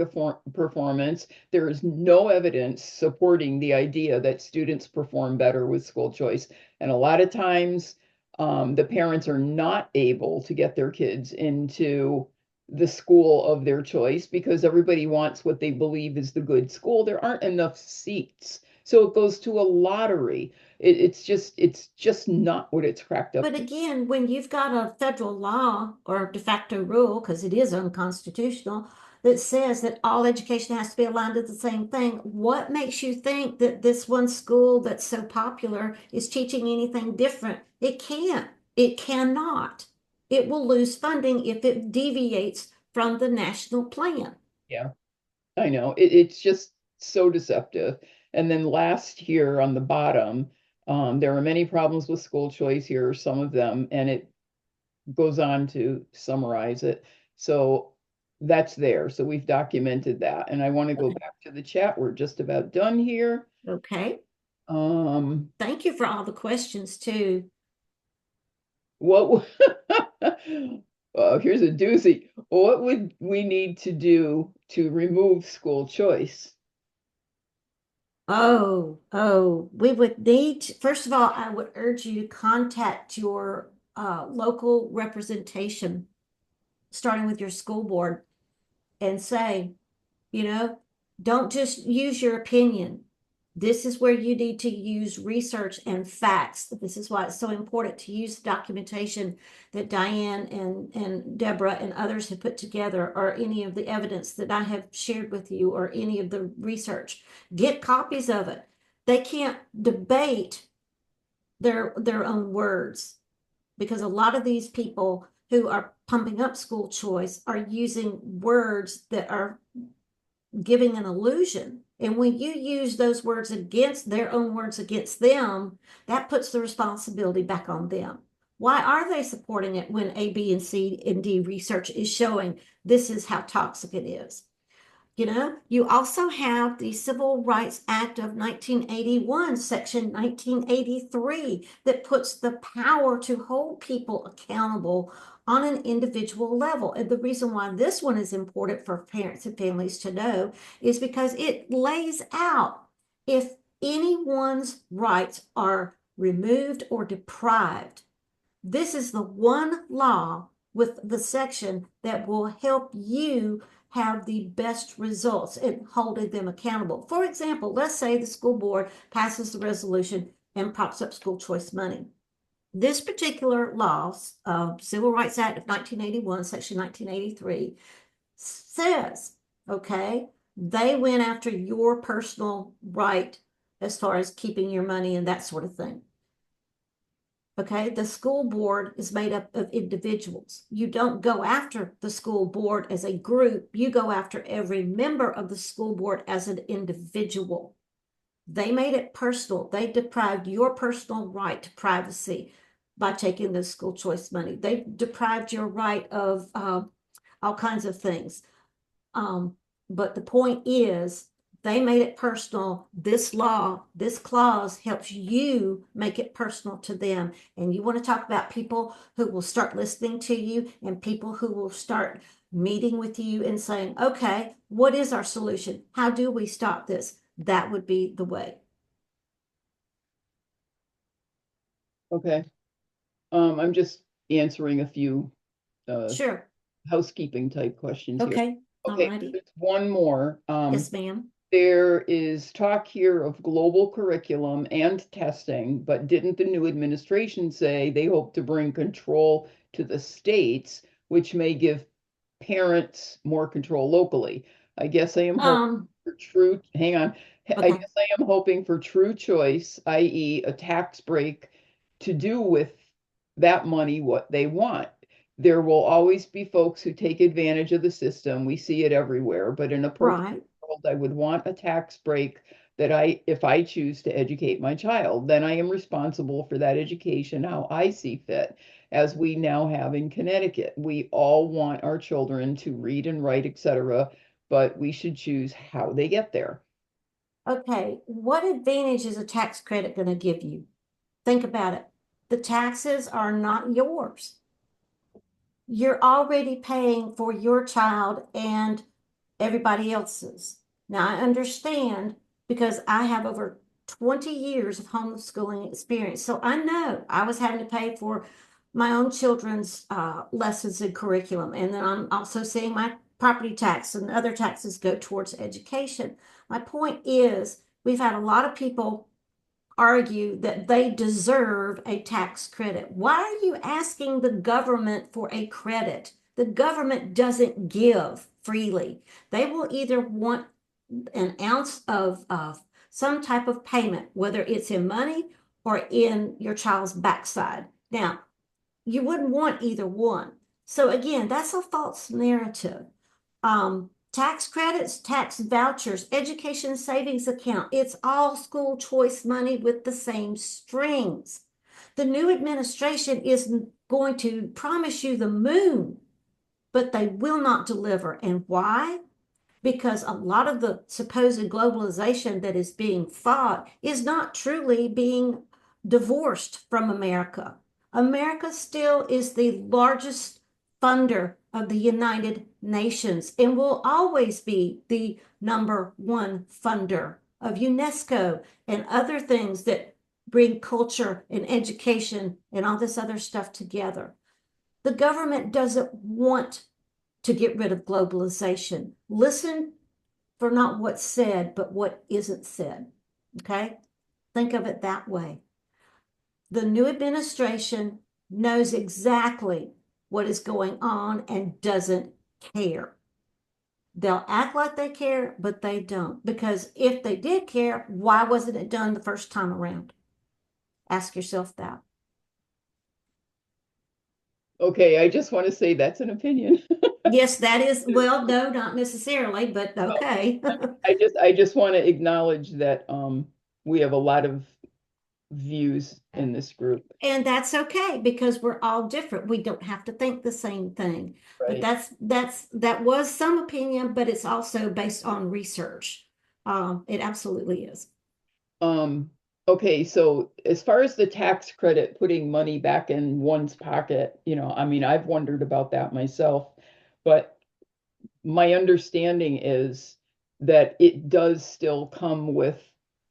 performance. There is no evidence supporting the idea that students perform better with school choice. And a lot of times, the parents are not able to get their kids into the school of their choice because everybody wants what they believe is the good school. There aren't enough seats. So it goes to a lottery. It's just not what it's cracked up But to. again, when you've got a federal law or de facto rule, because it is unconstitutional, that says that all education has to be aligned to the same thing, what makes you think that this one school that's so popular is teaching anything different? It can't. It cannot. It will lose funding if it deviates from the national plan. Yeah. I know it's just so deceptive. And then last here on the bottom, there are many problems with school choice. Here are some of them, and it goes on to summarize it. So that's there. So we've documented that. And I want to go back to the chat. We're just about done here. Okay. Um, Thank you for all the questions too. what here's a doozy. What would we need to do to remove school choice? We would need, first of all, I would urge you to contact your local representation, starting with your school board, and say, you know, don't just use your opinion. This is where you need to use research and facts. This is why it's so important to use the documentation that Diane and Deborah and others have put together, or any of the evidence that I have shared with you, or any of the research. Get copies of it. They can't debate their own words, because a lot of these people who are pumping up school choice are using words that are giving an illusion. And when you use those words against their own words against them, that puts the responsibility back on them. Why are they supporting it when A, B, and C and D research is showing this is how toxic it is? You know, you also have the Civil Rights Act of 1981, Section 1983, that puts the power to hold people accountable on an individual level. And the reason why this one is important for parents and families to know is because it lays out if anyone's rights are removed or deprived. This is the one law with the section that will help you have the best results in holding them accountable. For example, let's say the school board passes the resolution and props up school choice money. This particular law, Civil Rights Act of 1981, Section 1983, says, okay, they went after your personal right as far as keeping your money and that sort of thing. Okay, the school board is made up of individuals. You don't go after the school board as a group. You go after every member of the school board as an individual. They made it personal. They deprived your personal right to privacy by taking the school choice money. They deprived your right of all kinds of things. But the point is, they made it personal. This law, this clause helps you make it personal to them. And you want to talk about people who will start listening to you, and people who will start meeting with you and saying, okay, what is our solution? How do we stop this? That would be the way. Okay. I'm just answering a few Sure. housekeeping type questions here. Okay. Okay, Alrighty. there's one more. Yes, ma'am. There is talk here of global curriculum and testing, but didn't the new administration say they hope to bring control to the states, which may give parents more control locally? I guess I am hoping for true, hang on. I Okay. guess I am hoping for true choice, i.e. a tax break to do with that money what they want. There will always be folks who take advantage of the system. We see it everywhere, but in a perfect Right. world, I would want a tax break that if I choose to educate my child, then I am responsible for that education how I see fit, as we now have in Connecticut. We all want our children to read and write, etc., but we should choose how they get there. Okay. What advantage is a tax credit going to give you? Think about it. The taxes are not yours. You're already paying for your child and everybody else's. Now, I understand because I have over 20 years of homeschooling experience. So I know I was having to pay for my own children's lessons and curriculum. And then I'm also seeing my property tax and other taxes go towards education. My point is, we've had a lot of people argue that they deserve a tax credit. Why are you asking the government for a credit? The government doesn't give freely. They will either want an ounce of some type of payment, whether it's in money or in your child's backside. Now, you wouldn't want either one. So again, that's a false narrative. Tax credits, tax vouchers, education savings account, it's all school choice money with the same strings. The new administration is going to promise you the moon, but they will not deliver. And why? Because a lot of the supposed globalization that is being fought is not truly being divorced from America. America still is the largest funder of the United Nations and will always be the #1 funder of UNESCO and other things that bring culture and education and all this other stuff together. The government doesn't want to get rid of globalization. Listen for not what's said, but what isn't said. Okay? Think of it that way. The new administration knows exactly what is going on and doesn't care. They'll act like they care, but they don't. Because if they did care, why wasn't it done the first time around? Ask yourself that. Okay, I just want to say that's an opinion. Yes, that is, well, no, not necessarily, but okay. I just want to acknowledge that we have a lot of views in this group, And that's okay because we're all different. We don't have to think the same thing. But right? that was some opinion, but it's also based on research. It absolutely is. Um, okay, so as far as the tax credit, putting money back in one's pocket, I mean, I've wondered about that myself, but my understanding is that it does still come with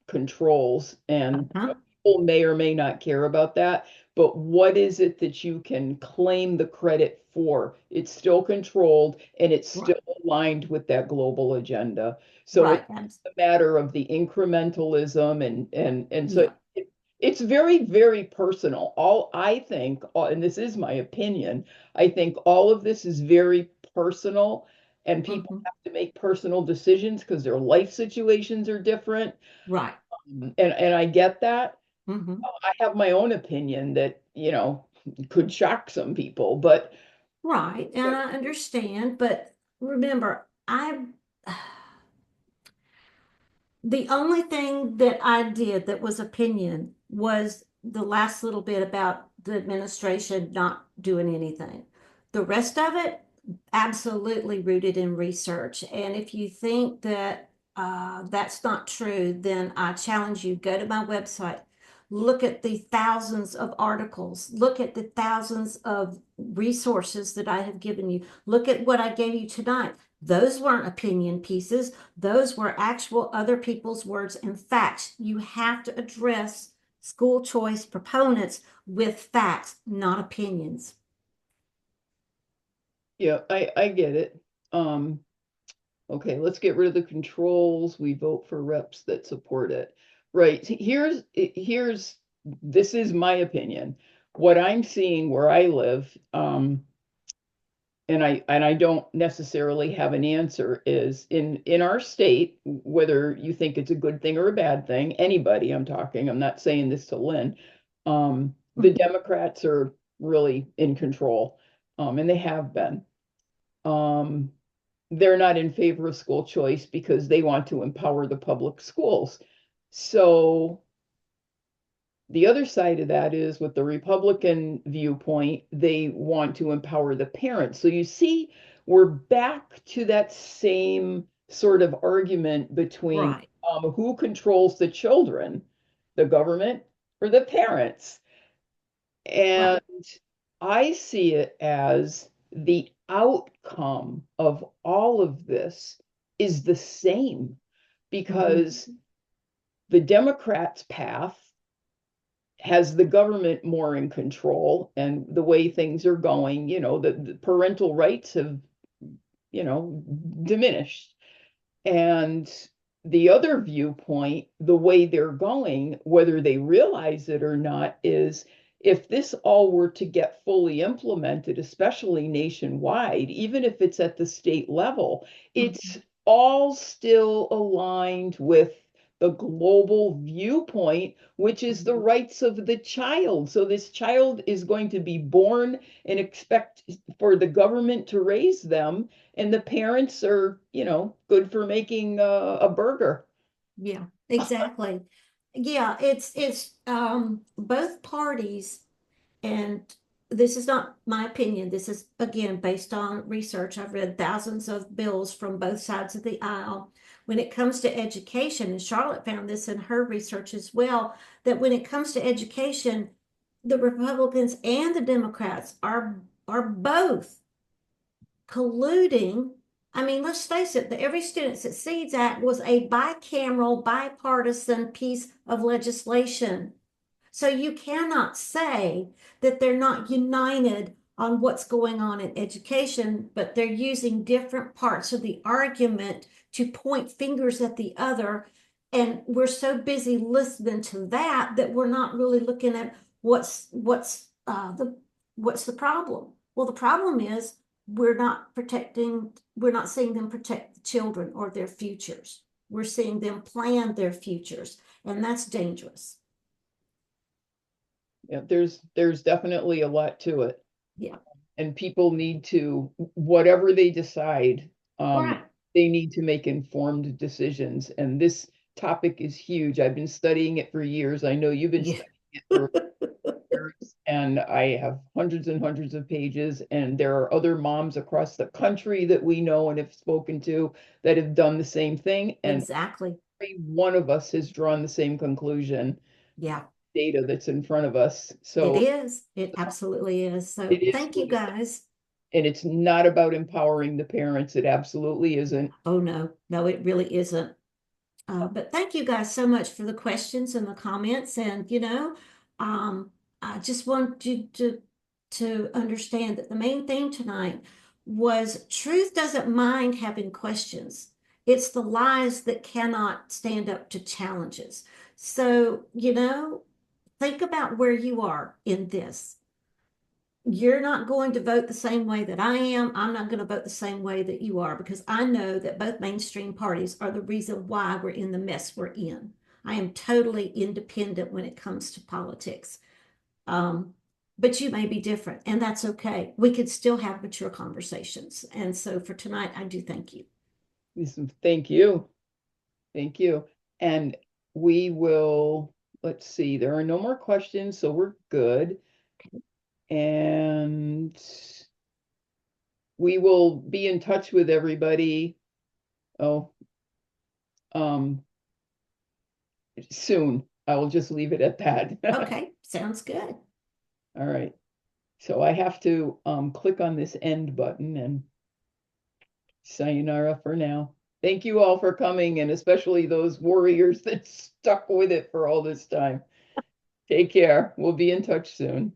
controls, and Uh-huh. people may or may not care about that. But what is it that you can claim the credit for? It's still controlled and it's Right. still aligned with that global agenda. So Right. it's a matter of the incrementalism and so Yeah. it's very, very personal. All I think, and this is my opinion, I think all of this is very personal and people Hmm. have to make personal decisions because their life situations are different. Right. And I get that. Hmm. I have my own opinion that, could shock some people, but Right. And I understand, but remember, the only thing that I did that was opinion was the last little bit about the administration not doing anything. The rest of it, absolutely rooted in research. And if you think that that's not true, then I challenge you, go to my website, look at the thousands of articles, look at the thousands of resources that I have given you, look at what I gave you tonight. Those weren't opinion pieces. Those were actual other people's words and facts. You have to address school choice proponents with facts, not opinions. yeah, I get it. Um, okay, let's get rid of the controls. We vote for reps that support it. Right. This is my opinion. What I'm seeing where I live, and I don't necessarily have an answer, is in our state, whether you think it's a good thing or a bad thing, anybody I'm talking, I'm not saying this to Lynn, the Democrats are really in control, and they have been. Um, they're not in favor of school choice because they want to empower the public schools. So the other side of that is with the Republican viewpoint, they want to empower the parents. So you see, we're back to that same sort of argument between Right. who controls the children, the government or the parents. And Right. I see it as the outcome of all of this is the same because the Democrats' path has the government more in control and the way things are going, the parental rights have, diminished. And the other viewpoint, the way they're going, whether they realize it or not, is if this all were to get fully implemented, especially nationwide, even if it's at the state level, it's all still aligned with the global viewpoint, which is the rights of the child. So this child is going to be born and expect for the government to raise them, and the parents are, good for making a burger. Yeah, exactly. Yeah, it's both parties, and this is not my opinion. This is again based on research. I've read thousands of bills from both sides of the aisle. When it comes to education, and Charlotte found this in her research as well, that when it comes to education, the Republicans and the Democrats are both colluding. I mean, let's face it, the Every Student Succeeds Act was a bicameral, bipartisan piece of legislation. So you cannot say that they're not united on what's going on in education, but they're using different parts of the argument to point fingers at the other. And we're so busy listening to that that we're not really looking at what's the problem. Well, the problem is we're not seeing them protect the children or their futures. We're seeing them plan their futures, and that's dangerous. Yeah, there's definitely a lot to it. Yeah. And people need to, whatever they decide, Right. they need to make informed decisions. And this topic is huge. I've been studying it for years. I know you've been Yeah. studying it for years, and I have hundreds and hundreds of pages. And there are other moms across the country that we know and have spoken to that have done the same thing. And Exactly. every one of us has drawn the same conclusion, Yeah, data that's in front of us. it So is. It absolutely is. it So is thank you what it is. guys. And it's not about empowering the parents. It absolutely isn't. Oh, no, no, it really isn't. But thank you guys so much for the questions and the comments. And, um, I just want you to understand that the main thing tonight was truth doesn't mind having questions. It's the lies that cannot stand up to challenges. So, think about where you are in this. You're not going to vote the same way that I am. I'm not going to vote the same way that you are because I know that both mainstream parties are the reason why we're in the mess we're in. I am totally independent when it comes to politics. Um, but you may be different, and that's okay. We could still have mature conversations. And so for tonight, I do thank you. Thank you. Thank you. And we will, let's see, there are no more questions, so we're good. And we will be in touch with everybody. Oh, um, soon. I will just leave it at that. Okay, sounds good. All right. So I have to click on this end button and sayonara for now. Thank you all for coming, and especially those warriors that stuck with it for all this time. Take care. We'll be in touch soon.